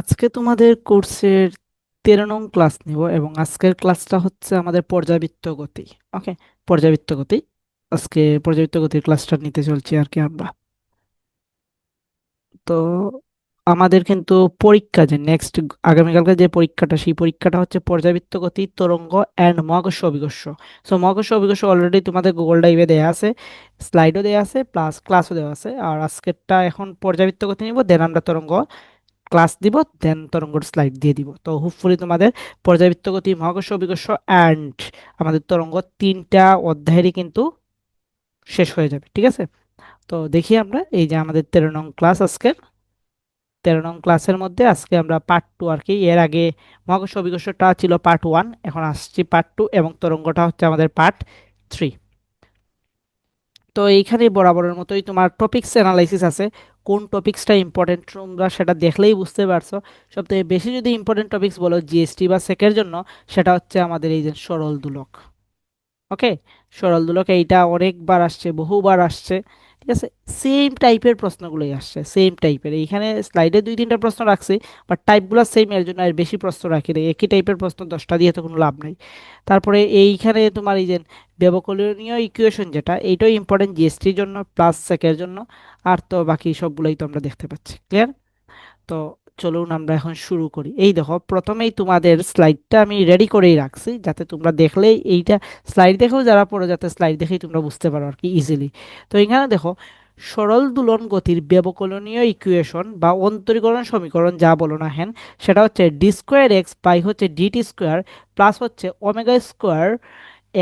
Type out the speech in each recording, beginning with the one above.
আজকে তোমাদের কোর্সের 13 নং ক্লাস নিব এবং আজকের ক্লাসটা হচ্ছে আমাদের পর্যাবৃত্ত গতি। ওকে, পর্যাবৃত্ত গতি। আজকে পর্যাবৃত্ত গতির ক্লাসটা নিতে চলছি আর কি আমরা। তো আমাদের কিন্তু পরীক্ষা যে নেক্সট আগামীকালকে যে পরীক্ষাটা, সেই পরীক্ষাটা হচ্ছে পর্যাবৃত্ত গতি, তরঙ্গ অ্যান্ড মহাকর্ষ অভিকর্ষ। সো মহাকর্ষ অভিকর্ষ অলরেডি তোমাদের গুগল ড্রাইভে দেওয়া আছে, স্লাইডও দেওয়া আছে, প্লাস ক্লাসও দেওয়া আছে। আর আজকেরটা এখন পর্যাবৃত্ত গতি নিব, দেন আমরা তরঙ্গ ক্লাস দিব, দেন তরঙ্গর স্লাইড দিয়ে দিব। তো হোপফুলি তোমাদের পর্যাবৃত্ত গতি, মহাকর্ষ অভিকর্ষ অ্যান্ড আমাদের তরঙ্গ তিনটা অধ্যায়েরই কিন্তু শেষ হয়ে যাবে, ঠিক আছে? তো দেখি আমরা এই যে আমাদের 13 নং ক্লাস, আজকের 13 নং ক্লাসের মধ্যে আজকে আমরা পার্ট 2 আর কি। এর আগে মহাকর্ষ অভিকর্ষটা ছিল পার্ট 1, এখন আসছি পার্ট 2 এবং তরঙ্গটা হচ্ছে আমাদের পার্ট 3। তো এইখানে বরাবরের মতোই তোমার টপিকস অ্যানালাইসিস আছে। কোন টপিকসটা ইম্পর্টেন্ট তোমরা সেটা দেখলেই বুঝতে পারছো। সবথেকে বেশি যদি ইম্পর্টেন্ট টপিকস বলো জিএসটি বা সেকের জন্য, সেটা হচ্ছে আমাদের এই যে সরল দোলক। ওকে, সরল দোলক এইটা অনেকবার আসছে, বহুবার আসছে, ঠিক আছে? সেম টাইপের প্রশ্নগুলোই আসছে, সেম টাইপের। এইখানে স্লাইডে 2-3টা প্রশ্ন রাখছি, বাট টাইপগুলো সেম, এর জন্য আর বেশি প্রশ্ন রাখি নাই। একই টাইপের প্রশ্ন 10টা দিয়ে তো কোনো লাভ নাই। তারপরে এইখানে তোমার এই যে ব্যবকলনীয় ইকুয়েশন, যেটা এইটাও ইম্পর্টেন্ট জিএসটির জন্য প্লাস সেকের জন্য। আর তো বাকি সবগুলোই তো আমরা দেখতে পাচ্ছি, ক্লিয়ার? তো চলুন আমরা এখন শুরু করি। এই দেখো, প্রথমেই তোমাদের স্লাইডটা আমি রেডি করেই রাখছি, যাতে তোমরা দেখলেই এইটা স্লাইড দেখেও যারা পড়ো, যাতে স্লাইড দেখেই তোমরা বুঝতে পারো আর কি ইজিলি। তো এখানে দেখো, সরল দোলন গতির ব্যবকলনীয় ইকুয়েশন বা অন্তরীকরণ সমীকরণ যা বলো না হেন, সেটা হচ্ছে ডি স্কোয়ার এক্স বাই হচ্ছে ডিটি স্কোয়ার প্লাস হচ্ছে omega square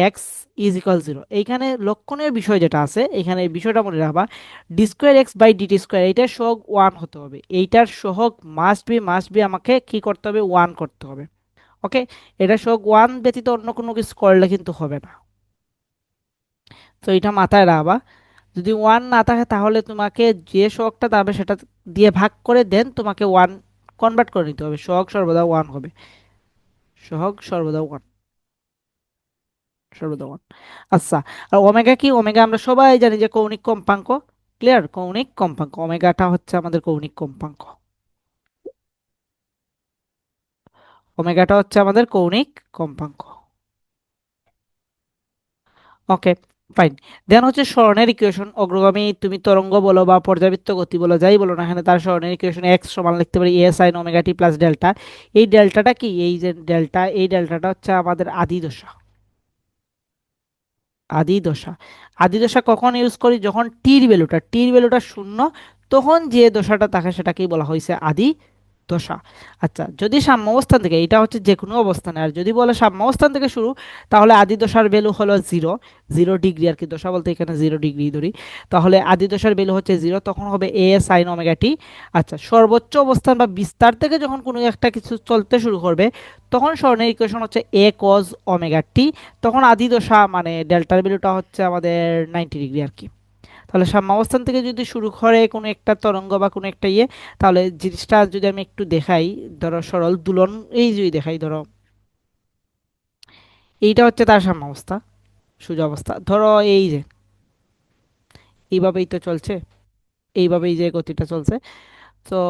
x is equal zero. এইখানে লক্ষণীয় বিষয় যেটা আছে, এখানে এই বিষয়টা মনে রাখবা, D square X by DT square এইটার সহগ 1 হতে হবে। এইটার সহগ মাস্ট বি আমাকে কি করতে হবে, 1 করতে হবে। ওকে, এটা সহগ 1 ব্যতীত অন্য কোনো কিছু করলে কিন্তু হবে না। তো এটা মাথায় রাখবা। যদি 1 না থাকে তাহলে তোমাকে যে সহগটা থাকবে সেটা দিয়ে ভাগ করে দেন তোমাকে 1 কনভার্ট করে নিতে হবে। সহগ সর্বদা 1 হবে, সহগ সর্বদা 1, সর্বদা 1। আচ্ছা, আর ওমেগা কি? ওমেগা আমরা সবাই জানি যে কৌণিক কম্পাঙ্ক। ক্লিয়ার? কৌণিক কম্পাঙ্ক, ওমেগাটা হচ্ছে আমাদের কৌণিক কম্পাঙ্ক। ওমেগাটা হচ্ছে আমাদের কৌণিক কম্পাঙ্ক। ওকে, ফাইন। দেন হচ্ছে স্মরণের ইকুয়েশন, অগ্রগামী তুমি তরঙ্গ বলো বা পর্যাবৃত্ত গতি বলো, যাই বলো না এখানে, তার স্মরণের ইকুয়েশন এক্স সমান লিখতে পারি A sine omega T plus delta. এই ডেল্টাটা কি? এই যে ডেল্টা, এই ডেল্টাটা হচ্ছে আমাদের আদি দশা। আদি দশা, আদি দশা কখন ইউজ করি? যখন টির ভ্যালুটা শূন্য, তখন যে দশাটা থাকে সেটাকেই বলা হয়েছে আদি দশা। আচ্ছা, যদি সাম্য অবস্থান থেকে, এটা হচ্ছে যে কোনো অবস্থানে, আর যদি বলে সাম্য অবস্থান থেকে শুরু, তাহলে আদি দশার ভ্যালু হলো 0, 0 ডিগ্রি আর কি। দশা বলতে এখানে 0 ডিগ্রি ধরি। তাহলে আদি দশার ভ্যালু হচ্ছে 0, তখন হবে এ সাইন ওমেগা টি। আচ্ছা, সর্বোচ্চ অবস্থান বা বিস্তার থেকে যখন কোনো একটা কিছু চলতে শুরু করবে, তখন স্মরণের ইকুয়েশন হচ্ছে এ কজ ওমেগা টি। তখন আদি দশা মানে ডেল্টার ভ্যালুটা হচ্ছে আমাদের 90 ডিগ্রি আর কি। তাহলে সাম্যাবস্থান থেকে যদি শুরু করে কোনো একটা তরঙ্গ বা কোনো একটা ইয়ে, তাহলে জিনিসটা যদি আমি একটু দেখাই, ধরো সরল দুলন, এই যদি দেখাই, ধরো এইটা হচ্ছে তার সাম্যাবস্থা, সোজা অবস্থা। ধরো এই যে এইভাবেই তো চলছে, এইভাবেই যে গতিটা চলছে। তো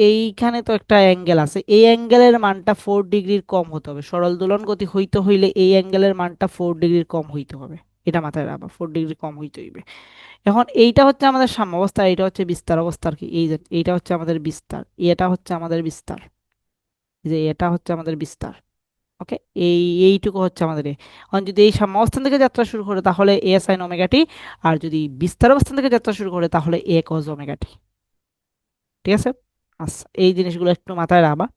এইখানে তো একটা অ্যাঙ্গেল আছে, এই অ্যাঙ্গেলের মানটা 4 ডিগ্রির কম হতে হবে। সরল দোলন গতি হইতে হইলে এই অ্যাঙ্গেলের মানটা 4 ডিগ্রির কম হইতে হবে। এটা মাথায় রাখবা, 4 ডিগ্রি কম হইতে হইবে। এখন এইটা হচ্ছে আমাদের সাম্যাবস্থা, এইটা হচ্ছে বিস্তার অবস্থা আর কি। এই যে এইটা হচ্ছে আমাদের বিস্তার, এটা হচ্ছে আমাদের বিস্তার, এই যে এটা হচ্ছে আমাদের বিস্তার। ওকে, এইটুকু হচ্ছে আমাদের এ। এখন যদি এই সাম্যাবস্থান থেকে যাত্রা শুরু করে তাহলে এ সাইন ওমেগা টি, আর যদি বিস্তার অবস্থান থেকে যাত্রা শুরু করে তাহলে এ কজ ওমেগা টি। ঠিক আছে? আচ্ছা, এই জিনিসগুলো একটু মাথায় রাখবা।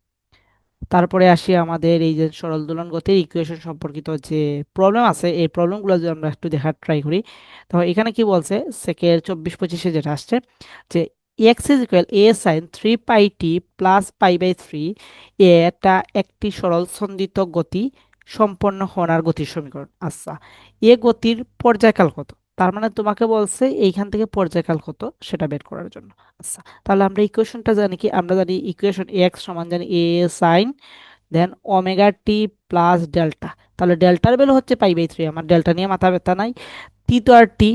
তারপরে আসি আমাদের এই যে সরল দোলন গতির ইকুয়েশন সম্পর্কিত যে প্রবলেম আছে, এই প্রবলেমগুলো যদি আমরা একটু দেখার ট্রাই করি, তো এখানে কি বলছে, সেকের 24-25-এ যেটা আসছে, যে x is equal A sine 3 pi t plus পাই/3, এটা একটি সরল সন্দিত গতি সম্পন্ন হওয়ার গতির সমীকরণ। আচ্ছা, এ গতির পর্যায়কাল কত? তার মানে তোমাকে বলছে এইখান থেকে পর্যায়কাল কত সেটা বের করার জন্য। আচ্ছা, তাহলে আমরা ইকুয়েশনটা জানি কি? আমরা জানি ইকুয়েশন এক্স সমান জানি এ সাইন দেন ওমেগা টি প্লাস ডেল্টা। তাহলে ডেল্টার ভ্যালু হচ্ছে পাই/3, আমার ডেল্টা নিয়ে মাথা ব্যথা নাই। টি তো আর টি,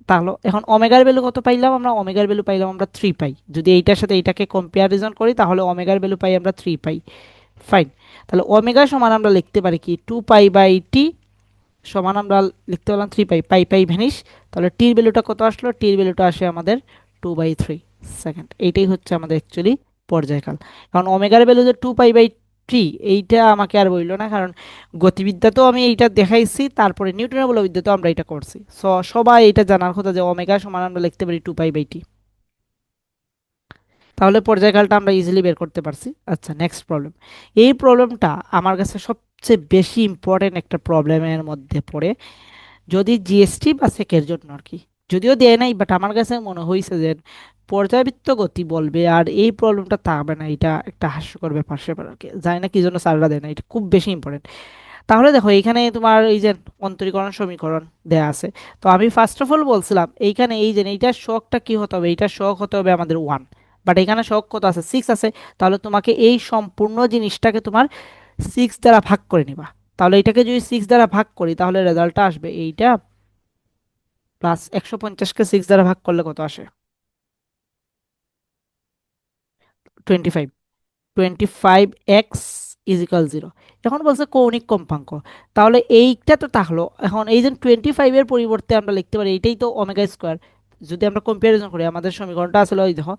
তাহলে এখন ওমেগার ভ্যালু কত পাইলাম আমরা? ওমেগার ভ্যালু পাইলাম আমরা 3 পাই। যদি এইটার সাথে এইটাকে কম্পারিজন করি তাহলে ওমেগার ভ্যালু পাই আমরা 3 পাই। ফাইন। তাহলে ওমেগা সমান আমরা লিখতে পারি কি 2 পাই বাই টি সমান আমরা লিখতে পারলাম 3 পাই, পাই পাই ভ্যানিশ। তাহলে টির ভ্যালুটা কত আসলো? টির ভ্যালুটা আসে আমাদের 2/3 সেকেন্ড। এইটাই হচ্ছে আমাদের অ্যাকচুয়ালি পর্যায়কাল। কারণ ওমেগার ভ্যালু যে 2 পাই বাই 3, এইটা আমাকে আর বললো না, কারণ গতিবিদ্যাতেও আমি এইটা দেখাইছি, তারপরে নিউটনের বলবিদ্যাতেও আমরা এটা করছি। সো সবাই এটা জানার কথা যে ওমেগা সমান আমরা লিখতে পারি 2 পাই বাই টি। তাহলে পর্যায়কালটা আমরা ইজিলি বের করতে পারছি। আচ্ছা, নেক্সট প্রবলেম। এই প্রবলেমটা আমার কাছে সবচেয়ে বেশি ইম্পর্টেন্ট একটা প্রবলেমের মধ্যে পড়ে, যদি জিএসটি বা সেকের জন্য আর কি। যদিও দেয় নাই, বাট আমার কাছে মনে হয়েছে যে পর্যাবৃত্ত গতি বলবে আর এই প্রবলেমটা থাকবে না, এটা একটা হাস্যকর ব্যাপার স্যাপার আর কি। জানি না কি জন্য স্যাররা দেয় না, এটা খুব বেশি ইম্পর্টেন্ট। তাহলে দেখো এইখানে তোমার এই যে অন্তরীকরণ সমীকরণ দেয়া আছে। তো আমি ফার্স্ট অফ অল বলছিলাম এইখানে এই যে এইটার শখটা কি হতে হবে, এইটার শখ হতে হবে আমাদের 1, বাট এখানে শখ কত আছে? 6 আছে। তাহলে তোমাকে এই সম্পূর্ণ জিনিসটাকে তোমার 6 দ্বারা ভাগ করে নিবা। তাহলে এটাকে যদি 6 দ্বারা ভাগ করি তাহলে রেজাল্টটা আসবে এইটা, প্লাস 150কে 6 দ্বারা ভাগ করলে কত আসে? 25। 25x is equal 0। এখন বলছে কৌণিক কম্পাঙ্ক। তাহলে এইটা তো থাকলো। এখন এই যে 25 এর পরিবর্তে আমরা লিখতে পারি এইটাই তো ওমেগা স্কোয়ার। যদি আমরা কম্পারিজন করি আমাদের সমীকরণটা আসলে ওই দেখো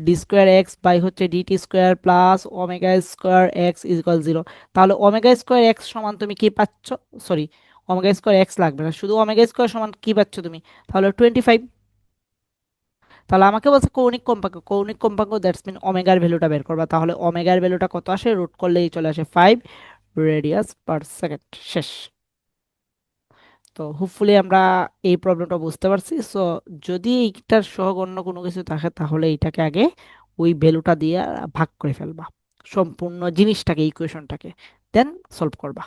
ডি স্কোয়ার এক্স বাই হচ্ছে DT square plus omega square X is equal 0। তাহলে ওমেগা স্কোয়ার এক্স সমান তুমি কি পাচ্ছ? সরি, ওমেগা স্কোয়ার এক্স লাগবে না, শুধু ওমেগা স্কোয়ার সমান কি পাচ্ছ তুমি? তাহলে 25। তাহলে আমাকে বলছে কৌণিক কম্পাঙ্ক, কৌণিক কম্পাঙ্ক দ্যাটস মিন ওমেগার ভ্যালুটা বের করবা। তাহলে ওমেগার ভ্যালুটা কত আসে? রুট করলেই চলে আসে 5 রেডিয়াস পার সেকেন্ড। শেষ। তো হোপফুলি আমরা এই প্রবলেমটা বুঝতে পারছি। সো যদি এইটার সহগ অন্য কোনো কিছু থাকে তাহলে এইটাকে আগে ওই ভ্যালুটা দিয়ে ভাগ করে ফেলবা, সম্পূর্ণ জিনিসটাকে, ইকুয়েশনটাকে, দেন সলভ করবা।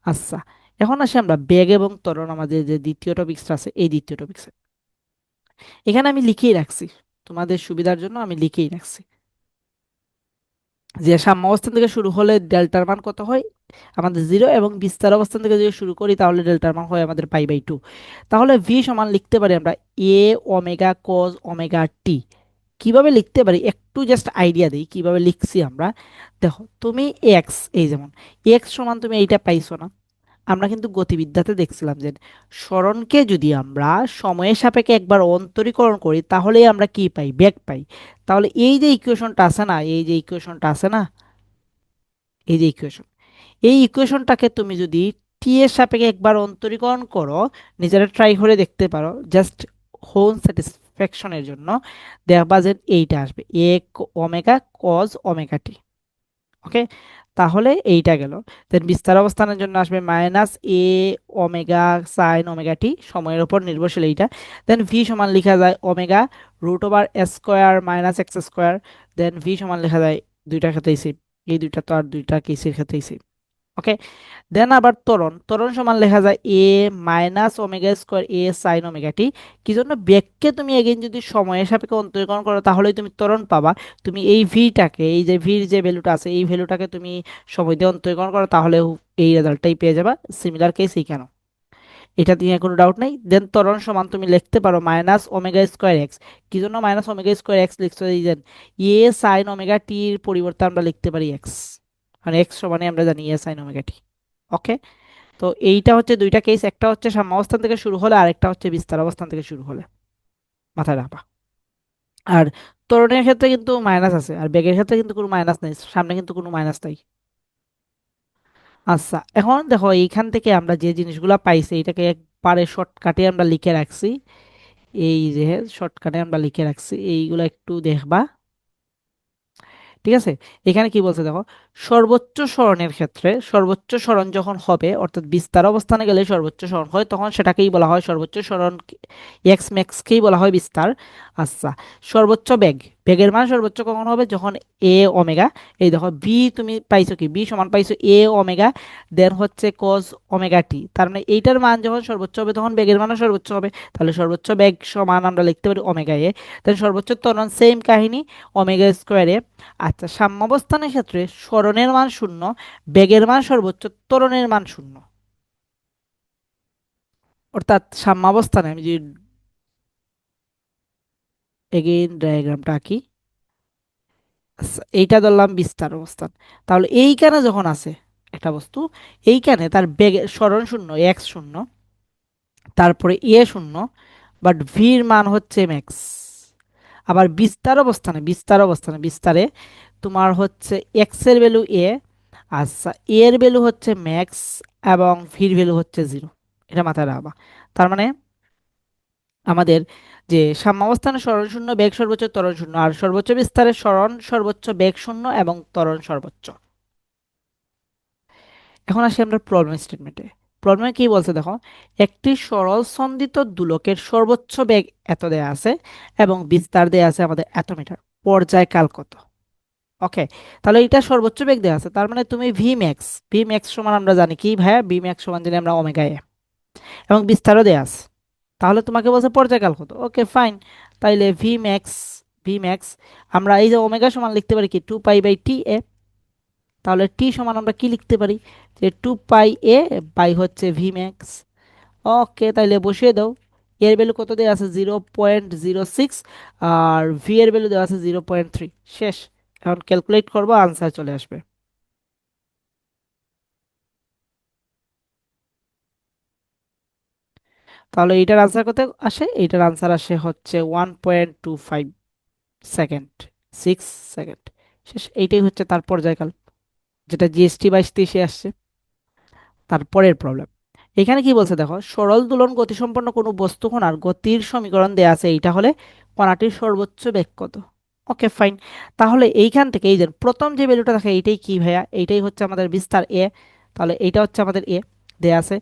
আচ্ছা, এখন আসি আমরা বেগ এবং ত্বরণ, আমাদের যে দ্বিতীয় টপিকসটা আছে এই দ্বিতীয় টপিকসে। এখানে আমি লিখেই রাখছি, তোমাদের সুবিধার জন্য আমি লিখেই রাখছি যে সাম্য অবস্থান থেকে শুরু হলে ডেল্টার মান কত হয় আমাদের 0, এবং বিস্তার অবস্থান থেকে যদি শুরু করি তাহলে ডেল্টার মান হয় আমাদের পাই বাই 2। তাহলে ভি সমান লিখতে পারি আমরা এ ওমেগা কজ ওমেগা টি। কিভাবে লিখতে পারি একটু জাস্ট আইডিয়া দিই কিভাবে লিখছি আমরা। দেখো তুমি এক্স, এই যেমন এক্স সমান তুমি এইটা পাইছো না? আমরা কিন্তু গতিবিদ্যাতে দেখছিলাম যে সরণকে যদি আমরা সময়ের সাপেক্ষে একবার অন্তরীকরণ করি তাহলেই আমরা কি পাই? বেগ পাই। তাহলে এই যে ইকুয়েশনটা আছে না, এই যে ইকুয়েশনটা আছে না, এই যে ইকুয়েশন, এই ইকুয়েশনটাকে তুমি যদি টি এর সাপেক্ষে একবার অন্তরীকরণ করো, নিজেরা ট্রাই করে দেখতে পারো জাস্ট হোল স্যাটিসফ্যাকশনের জন্য, দেখবা যে এইটা আসবে A omega cos omega t. Okay, তাহলে এইটা গেল। দেন বিস্তার অবস্থানের জন্য আসবে minus A omega sine omega t, সময়ের উপর নির্ভরশীল এইটা। দেন ভি সমান লেখা যায় omega root over square minus x square. Then v সমান লেখা যায় দুইটার ক্ষেত্রেই সেম, এই দুইটা তো আর দুইটা কেসের ক্ষেত্রেই সেম। ওকে, দেন আবার ত্বরণ, ত্বরণ সমান লেখা যায় এ মাইনাস ওমেগা স্কোয়ার এ সাইন ওমেগা টি। কি জন্য? ব্যাককে তুমি এগেইন যদি সময়ের সাপেক্ষে অন্তরীকরণ করো তাহলেই তুমি ত্বরণ পাবা। তুমি এই ভিটাকে, এই যে ভির যে ভ্যালুটা আছে এই ভ্যালুটাকে তুমি সময় দিয়ে অন্তরীকরণ করো তাহলে এই রেজাল্টটাই পেয়ে যাবা। সিমিলার কেস এই কেন, এটা নিয়ে কোনো ডাউট নাই। দেন ত্বরণ সমান তুমি লিখতে পারো মাইনাস ওমেগা স্কোয়ার এক্স। কি জন্য মাইনাস ওমেগা স্কোয়ার এক্স লিখছো? এই যে এ সাইন ওমেগা টির পরিবর্তে আমরা লিখতে পারি এক্স, মানে এক্স সমানে আমরা জানি এ সাইন ওমেগা টি। ওকে, তো এইটা হচ্ছে দুইটা কেস, একটা হচ্ছে সাম্যাবস্থান থেকে শুরু হলে আরেকটা হচ্ছে বিস্তার অবস্থান থেকে শুরু হলে, মাথায় রাখবা। আর ত্বরণের ক্ষেত্রে কিন্তু মাইনাস আছে, আর বেগের ক্ষেত্রে কিন্তু কোনো মাইনাস নেই, সামনে কিন্তু কোনো মাইনাস নাই। আচ্ছা, এখন দেখো এইখান থেকে আমরা যে জিনিসগুলো পাইছি এটাকে একবারে শর্টকাটে আমরা লিখে রাখছি। এই যে শর্টকাটে আমরা লিখে রাখছি এইগুলো একটু দেখবা। ঠিক আছে, এখানে কি বলছে দেখো, সর্বোচ্চ সরণের ক্ষেত্রে সর্বোচ্চ সরণ যখন হবে অর্থাৎ বিস্তার অবস্থানে গেলে সর্বোচ্চ সরণ হয় তখন সেটাকেই বলা হয় সর্বোচ্চ সরণ, এক্স ম্যাক্সকেই বলা হয় বিস্তার। আচ্ছা, সর্বোচ্চ বেগ, বেগের মান সর্বোচ্চ কখন হবে? যখন এ ওমেগা, এই দেখো বি তুমি পাইছো কি? বি সমান পাইছো এ ওমেগা দেন হচ্ছে কজ ওমেগা টি। তার মানে এইটার মান যখন সর্বোচ্চ হবে তখন বেগের মানও সর্বোচ্চ হবে। তাহলে সর্বোচ্চ বেগ সমান আমরা লিখতে পারি ওমেগা এ। দেন সর্বোচ্চ ত্বরণ সেম কাহিনী, ওমেগা স্কোয়ারে। আচ্ছা, সাম্যাবস্থানের ক্ষেত্রে সরণের মান শূন্য, বেগের মান সর্বোচ্চ, ত্বরণের মান শূন্য। অর্থাৎ সাম্যাবস্থানে আমি যদি এগেইন ডায়াগ্রামটা আঁকি, আচ্ছা, এইটা ধরলাম বিস্তার অবস্থান। তাহলে এইখানে যখন আছে একটা বস্তু, এইখানে তার বেগ সরণ শূন্য, এক্স শূন্য, তারপরে এ শূন্য, বাট ভির মান হচ্ছে ম্যাক্স। আবার বিস্তারে তোমার হচ্ছে এক্স এর ভ্যালু এ, আচ্ছা এর ভ্যালু হচ্ছে ম্যাক্স, এবং ভির ভ্যালু হচ্ছে জিরো। এটা মাথায় রাখবা। তার মানে আমাদের যে সাম্যাবস্থানে সরণ শূন্য, বেগ সর্বোচ্চ, ত্বরণ শূন্য, আর সর্বোচ্চ বিস্তারে সরণ সর্বোচ্চ, বেগ শূন্য এবং ত্বরণ সর্বোচ্চ। এখন আসি আমরা প্রবলেম স্টেটমেন্টে। প্রবলেমে কি বলছে দেখো, একটি সরল সন্দিত দোলকের সর্বোচ্চ বেগ এত দেয়া আছে এবং বিস্তার দেয়া আছে আমাদের এত মিটার, পর্যায়কাল কত। ওকে, তাহলে এটা সর্বোচ্চ বেগ দেওয়া আছে, তার মানে তুমি ভি ম্যাক্স সমান আমরা জানি কি ভাইয়া, ভি ম্যাক্স সমান জানি আমরা ওমেগা এ, এবং বিস্তারও দেওয়া আছে। তাহলে তোমাকে বলছে পর্যায়কাল কত। ওকে ফাইন, তাইলে ভি ম্যাক্স আমরা এই যে ওমেগা সমান লিখতে পারি কি 2 পাই/টি এ। তাহলে টি সমান আমরা কি লিখতে পারি, যে 2 পাই এ বাই হচ্ছে ভি ম্যাক্স। ওকে, তাইলে বসিয়ে দাও। এর ভ্যালু কত দেওয়া আছে, 0.06, আর ভি এর ভ্যালু দেওয়া আছে 0.3। শেষ। এখন ক্যালকুলেট করবো, আনসার চলে আসবে। তাহলে এইটার আনসার কত আসে, এইটার আনসার আসে হচ্ছে 1.25 সেকেন্ড, 6 সেকেন্ড। শেষ। এইটাই হচ্ছে তার পর্যায়কাল, যেটা জিএসটি 22-23 আসছে। তারপরের প্রবলেম, এখানে কি বলছে দেখো, সরল দোলন গতিসম্পন্ন কোনো বস্তু কণার গতির সমীকরণ দেয়া আছে, এইটা হলে কণাটির সর্বোচ্চ বেগ কত। ওকে ফাইন, তাহলে এইখান থেকে এই যে প্রথম যে ভ্যালুটা থাকে এইটাই কি ভাইয়া, এইটাই হচ্ছে আমাদের বিস্তার এ। তাহলে এইটা হচ্ছে আমাদের এ দেয়া আছে।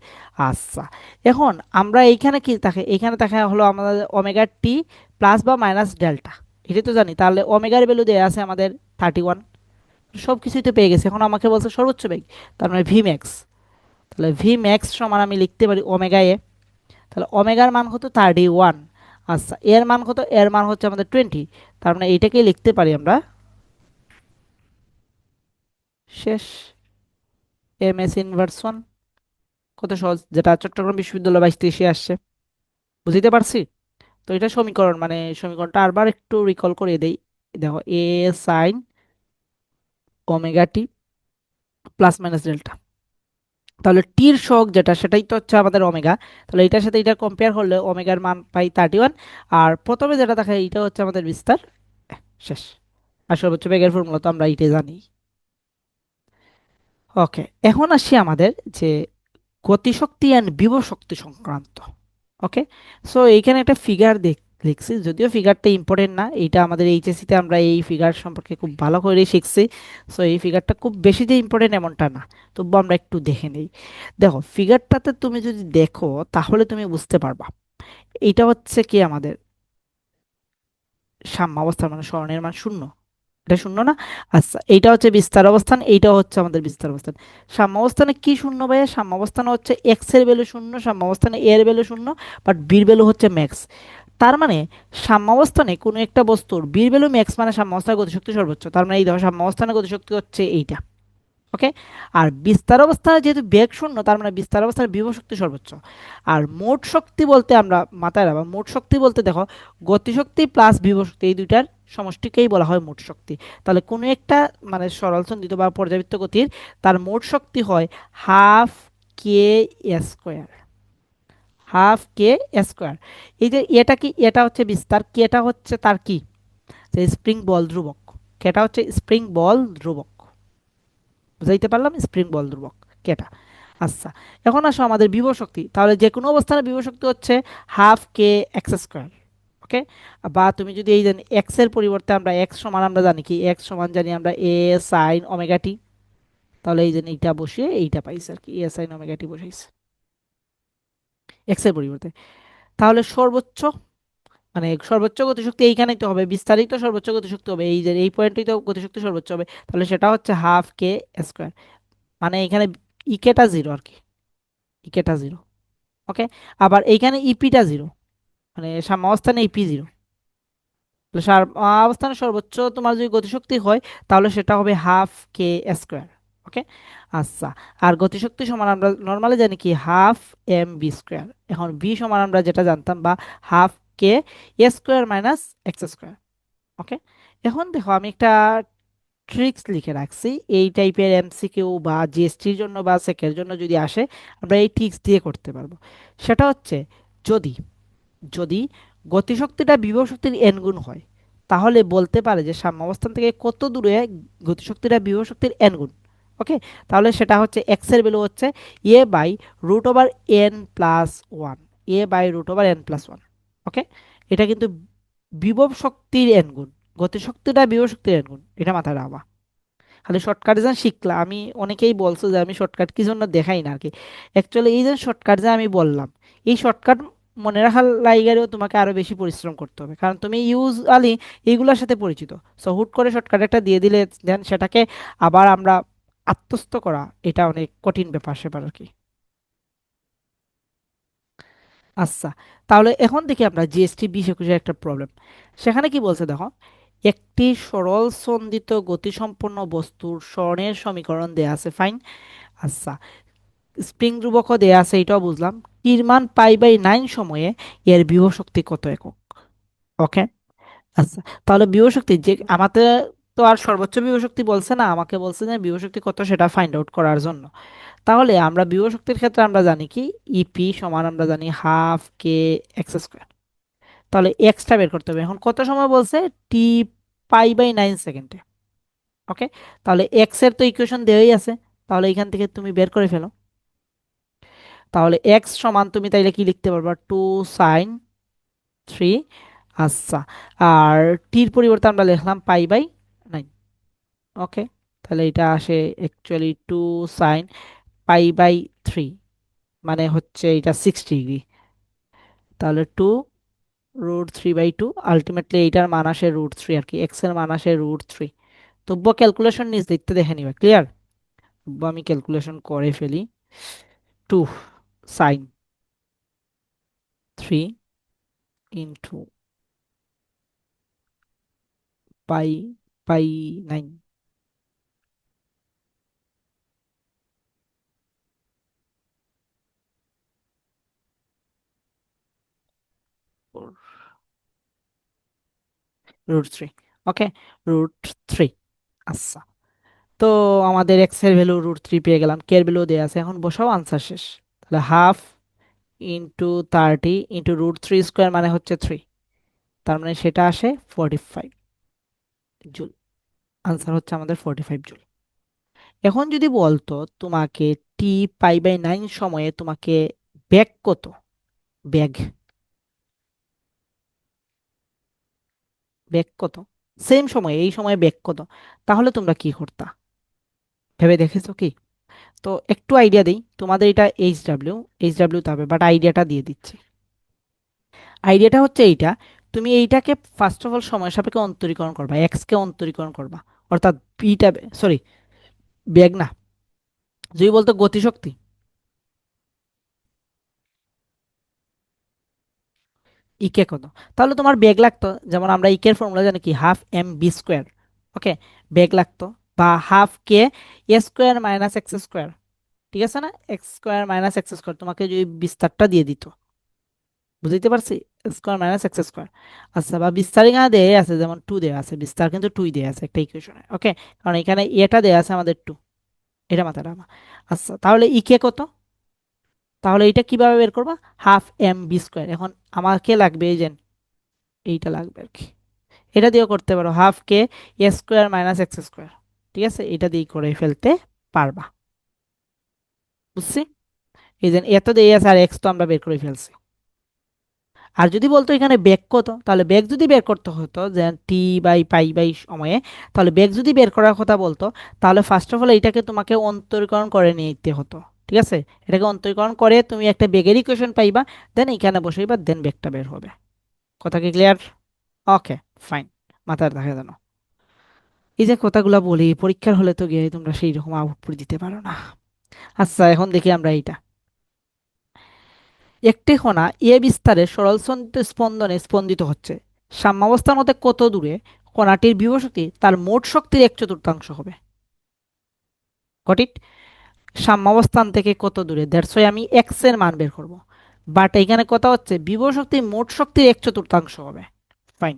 আচ্ছা, এখন আমরা এইখানে কি থাকে, এইখানে থাকে হলো আমাদের ওমেগা টি প্লাস বা মাইনাস ডেল্টা, এটাই তো জানি। তাহলে ওমেগার ভ্যালু দেয়া আছে আমাদের 31। সব কিছুই তো পেয়ে গেছে, এখন আমাকে বলছে সর্বোচ্চ বেগ, তার মানে ভি ম্যাক্স। তাহলে ভি ম্যাক্স সমান আমি লিখতে পারি ওমেগা এ। তাহলে ওমেগার মান কত, 31। আচ্ছা, এর মান কত, এর মান হচ্ছে আমাদের 20। তার মানে এইটাকেই লিখতে পারি আমরা, শেষ, এম এস ইনভার্স ওয়ান। কত সহজ, যেটা চট্টগ্রাম বিশ্ববিদ্যালয় 22-23 আসছে। বুঝতে পারছি। তো এটা সমীকরণ, মানে সমীকরণটা আরবার একটু রিকল করে দেই। দেখো, এ সাইন ওমেগা টি প্লাস মাইনাস ডেল্টা, তাহলে টির সহগ যেটা সেটাই তো হচ্ছে আমাদের ওমেগা। তাহলে এটার সাথে এটা কম্পেয়ার করলে ওমেগার মান পাই 31। আর প্রথমে যেটা দেখা এইটা হচ্ছে আমাদের বিস্তার। শেষ। আর সর্বোচ্চ বেগের ফর্মুলা তো আমরা এইটাই জানি। ওকে, এখন আসি আমাদের যে গতিশক্তি অ্যান্ড বিভব শক্তি সংক্রান্ত। ওকে, সো এইখানে একটা ফিগার লিখছি, যদিও ফিগারটা ইম্পর্টেন্ট না, এইটা আমাদের এইচএসসি তে আমরা এই ফিগার সম্পর্কে খুব ভালো করে শিখছি। সো এই ফিগারটা খুব বেশি যে ইম্পর্টেন্ট এমনটা না, তবু আমরা একটু দেখে নেই। দেখো ফিগারটাতে তুমি যদি দেখো তাহলে তুমি বুঝতে পারবা, এইটা হচ্ছে কি আমাদের সাম্যাবস্থা, মানে স্মরণের মান শূন্য। এটা শূন্য না? আচ্ছা, এইটা হচ্ছে বিস্তার অবস্থান, এইটা হচ্ছে আমাদের বিস্তার অবস্থান। সাম্যাবস্থানে কি শূন্য ভাইয়া, সাম্যাবস্থানে হচ্ছে এক্স এর ভ্যালু শূন্য, সাম্যাবস্থানে এ এর ভ্যালু শূন্য, বাট বির ভ্যালু হচ্ছে ম্যাক্স। তার মানে সাম্যাবস্থানে কোনো একটা বস্তুর বির ভ্যালু ম্যাক্স মানে সাম্যাবস্থার গতিশক্তি সর্বোচ্চ। তার মানে এই দেখো সাম্যাবস্থানে গতিশক্তি হচ্ছে এইটা। ওকে, আর বিস্তার অবস্থায় যেহেতু বেগ শূন্য, তার মানে বিস্তার অবস্থায় বিভব শক্তি সর্বোচ্চ। আর মোট শক্তি বলতে আমরা মাথায় রাখবো, মোট শক্তি বলতে দেখো গতিশক্তি প্লাস বিভব শক্তি এই দুইটার সমষ্টিকেই বলা হয় মোট শক্তি। তাহলে কোনো একটা মানে সরল সন্ধিত বা পর্যাবৃত্ত গতির তার মোট শক্তি হয় হাফ কে স্কোয়ার, হাফ কে স্কোয়ার। এই যে এটা কি, এটা হচ্ছে বিস্তার, কেটা হচ্ছে তার কি, যে স্প্রিং বল ধ্রুবক। কেটা হচ্ছে স্প্রিং বল ধ্রুবক, বুঝাইতে পারলাম, স্প্রিং বল ধ্রুবক কেটা। আচ্ছা, এখন আসো আমাদের বিভব শক্তি, তাহলে যে কোনো অবস্থানে বিভব শক্তি হচ্ছে হাফ কে এক্স স্কোয়ার। ওকে, বা তুমি যদি এই জানি এক্স এর পরিবর্তে আমরা এক্স সমান আমরা জানি কি, এক্স সমান জানি আমরা এ সাইন ওমেগা টি। তাহলে এই জানি এইটা বসিয়ে এইটা পাইছে আর কি, এ সাইন ওমেগা টি বসাইছে এক্স এর পরিবর্তে। তাহলে সর্বোচ্চ মানে সর্বোচ্চ গতিশক্তি এইখানেই তো হবে, বিস্তারিত সর্বোচ্চ গতিশক্তি হবে এই যে এই পয়েন্টেই তো গতিশক্তি সর্বোচ্চ হবে। তাহলে সেটা হচ্ছে হাফ কে স্কোয়ার, মানে এখানে ইকেটা জিরো আর কি, ইকেটা জিরো। ওকে, আবার এইখানে ইপিটা জিরো, মানে সাম্যাবস্থানে ইপি জিরো। তাহলে অবস্থানে সর্বোচ্চ তোমার যদি গতিশক্তি হয় তাহলে সেটা হবে হাফ কে স্কোয়ার। ওকে। আচ্ছা, আর গতিশক্তি সমান আমরা নর্মালি জানি কি হাফ এম বি স্কোয়ার। এখন বি সমান আমরা যেটা জানতাম বা হাফ কে এ স্কোয়ার মাইনাস এক্স স্কোয়ার। ওকে। এখন দেখো আমি একটা ট্রিক্স লিখে রাখছি, এই টাইপের এমসিকিউ বা জিএসটির জন্য বা সেকের জন্য যদি আসে, আমরা এই ট্রিক্স দিয়ে করতে পারবো। সেটা হচ্ছে, যদি যদি গতিশক্তিটা বিভব শক্তির এন গুণ হয়, তাহলে বলতে পারে যে সাম্যাবস্থান থেকে কত দূরে গতিশক্তিটা বিভব শক্তির এন গুণ। ওকে। তাহলে সেটা হচ্ছে এক্স এর ভ্যালু হচ্ছে A by root over n plus one. A by root over n plus one. Okay. এটা কিন্তু বিভব শক্তির এন গুণ, গতিশক্তিটা বিভব শক্তির এন গুণ, এটা মাথায় রাখবা। খালি শর্টকাট যেন শিখলা, আমি অনেকেই বলছো যে আমি শর্টকাট কি জন্য দেখাই না আর কি। অ্যাকচুয়ালি এই যে শর্টকাট যে আমি বললাম, এই শর্টকাট মনে রাখার লাইগারেও তোমাকে আরো বেশি পরিশ্রম করতে হবে, কারণ তুমি ইউজুয়ালি এইগুলোর সাথে পরিচিত। সো হুট করে শর্টকাট একটা দিয়ে দিলে দেন সেটাকে আবার আমরা আত্মস্থ করা, এটা অনেক কঠিন ব্যাপার সেপার আর কি। আচ্ছা, তাহলে এখন দেখি আমরা জিএসটি 2021 একটা প্রবলেম। সেখানে কি বলছে দেখো, একটি সরল সন্দিত গতিসম্পন্ন বস্তুর স্বর্ণের সমীকরণ দেয়া আছে, ফাইন। আচ্ছা, স্প্রিং ধ্রুবকও দেয়া আছে, এটাও বুঝলাম। কিরমান পাই/9 সময়ে এর বিভব শক্তি কত একক। ওকে। আচ্ছা, তাহলে বিভব শক্তি যে আমাদের, তো আর সর্বোচ্চ বিভব শক্তি বলছে না, আমাকে বলছে যে বিভব শক্তি কত সেটা ফাইন্ড আউট করার জন্য। তাহলে আমরা বিভব শক্তির ক্ষেত্রে আমরা জানি কি, ইপি সমান আমরা জানি হাফ কে এক্স স্কোয়ার। তাহলে এক্সটা বের করতে হবে। এখন কত সময় বলছে, টি পাই/9 সেকেন্ডে। ওকে। তাহলে এক্স এর তো ইকুয়েশন দেওয়াই আছে, তাহলে এখান থেকে তুমি বের করে ফেলো। তাহলে এক্স সমান তুমি তাইলে কি লিখতে পারবা, 2 sin 3। আচ্ছা, আর টির পরিবর্তে আমরা লিখলাম পাই/9। ওকে। তাহলে এটা আসে অ্যাকচুয়ালি 2 sin π/3, মানে হচ্ছে এটা 60 ডিগ্রি। তাহলে 2√3/2, আলটিমেটলি এইটার মান আসে √3 আর কি, এক্স এর মান আসে √3। তবুও ক্যালকুলেশন নিজ দেখতে দেখে নিবা, ক্লিয়ার। তবুও আমি ক্যালকুলেশন করে ফেলি। 2 sin 3 π/9। √3। ওকে। √3। আচ্ছা, তো আমাদের এক্স এর ভ্যালু √3 পেয়ে গেলাম, কে এর ভ্যালু দেওয়া আছে, এখন বসাও, আনসার শেষ। তাহলে হাফ ইন্টু 30 ইন্টু √3 স্কোয়ার মানে হচ্ছে 3, তার মানে সেটা আসে 45 জুল। আনসার হচ্ছে আমাদের 45 জুল। এখন যদি বলতো তোমাকে টি পাই/9 সময়ে তোমাকে ব্যাগ কত, ব্যাগ, ব্যাগ কত, সেম সময়ে এই সময়ে ব্যাগ কত, তাহলে তোমরা কি করতা, ভেবে দেখেছো কি? তো একটু আইডিয়া দিই তোমাদের, এটা এইচ ডাব্লিউ তে হবে, বাট আইডিয়াটা দিয়ে দিচ্ছি। আইডিয়াটা হচ্ছে এইটা, তুমি এইটাকে ফার্স্ট অফ অল সময় সাপেক্ষে অন্তরীকরণ করবা, এক্স কে অন্তরীকরণ করবা, অর্থাৎ পিটা, সরি বেগ না, যদি বলতো গতিশক্তি, ইকে কত, তাহলে তোমার বেগ লাগতো, যেমন আমরা ইকের ফর্মুলা জানি কি, হাফ এম বি স্কোয়ার। ওকে। বেগ লাগতো, বা হাফ কে এ স্কোয়ার মাইনাস এক্স স্কোয়ার। ঠিক আছে না, x square minus x square তোমাকে যদি বিস্তারটা দিয়ে দিত, বুঝতে পারছি, স্কোয়ার মাইনাস এক্স স্কোয়ার। আচ্ছা, বা বিস্তার এখানে দেয়া আছে, যেমন 2 দেয়া আছে, বিস্তার কিন্তু 2 দেয়া আছে একটা ইকুয়েশনে। ওকে। কারণ এখানে এটা দেয়া আছে আমাদের 2, এটা মাথায় রাখবা। আচ্ছা, তাহলে ইকে কত, তাহলে এটা কিভাবে বের করবা, হাফ এম বি স্কোয়ার। এখন আমাকে লাগবে এই যে এইটা লাগবে আর কি, এটা দিয়েও করতে পারো, হাফ কে এ স্কোয়ার মাইনাস এক্স স্কোয়ার। ঠিক আছে, এটা দিয়ে করে ফেলতে পারবা, বুঝছি। এই যে এত দিয়ে আছে, আর এক্স তো আমরা বের করে ফেলছি। আর যদি বলতো এখানে বেগ কত, তাহলে বেগ যদি বের করতে হতো যে টি/পাই/, সময়ে, তাহলে বেগ যদি বের করার কথা বলতো, তাহলে ফার্স্ট অফ অল এইটাকে তোমাকে অন্তরীকরণ করে নিতে হতো। ঠিক আছে, এটাকে অন্তরীকরণ করে তুমি একটা বেগের ইকুয়েশন পাইবা, দেন এখানে বসাইবা, দেন বেগটা বের হবে। কথা কি ক্লিয়ার? ওকে, ফাইন, মাথায় রাখা যেন। এই যে কথাগুলা বলি, পরীক্ষার হলে তো গিয়ে তোমরা সেই রকম আউটপুট দিতে পারো না। আচ্ছা, এখন দেখি আমরা এইটা, একটি কণা এ বিস্তারে সরল স্পন্দনে স্পন্দিত হচ্ছে, সাম্যাবস্থার মধ্যে কত দূরে কণাটির বিভব শক্তি তার মোট শক্তির 1/4 হবে। Got it? সাম্যাবস্থান থেকে কত দূরে, দ্যাটস ওয়াই আমি এক্স এর মান বের করব। বাট এখানে কথা হচ্ছে বিভব শক্তি মোট শক্তির 1/4 হবে। ফাইন।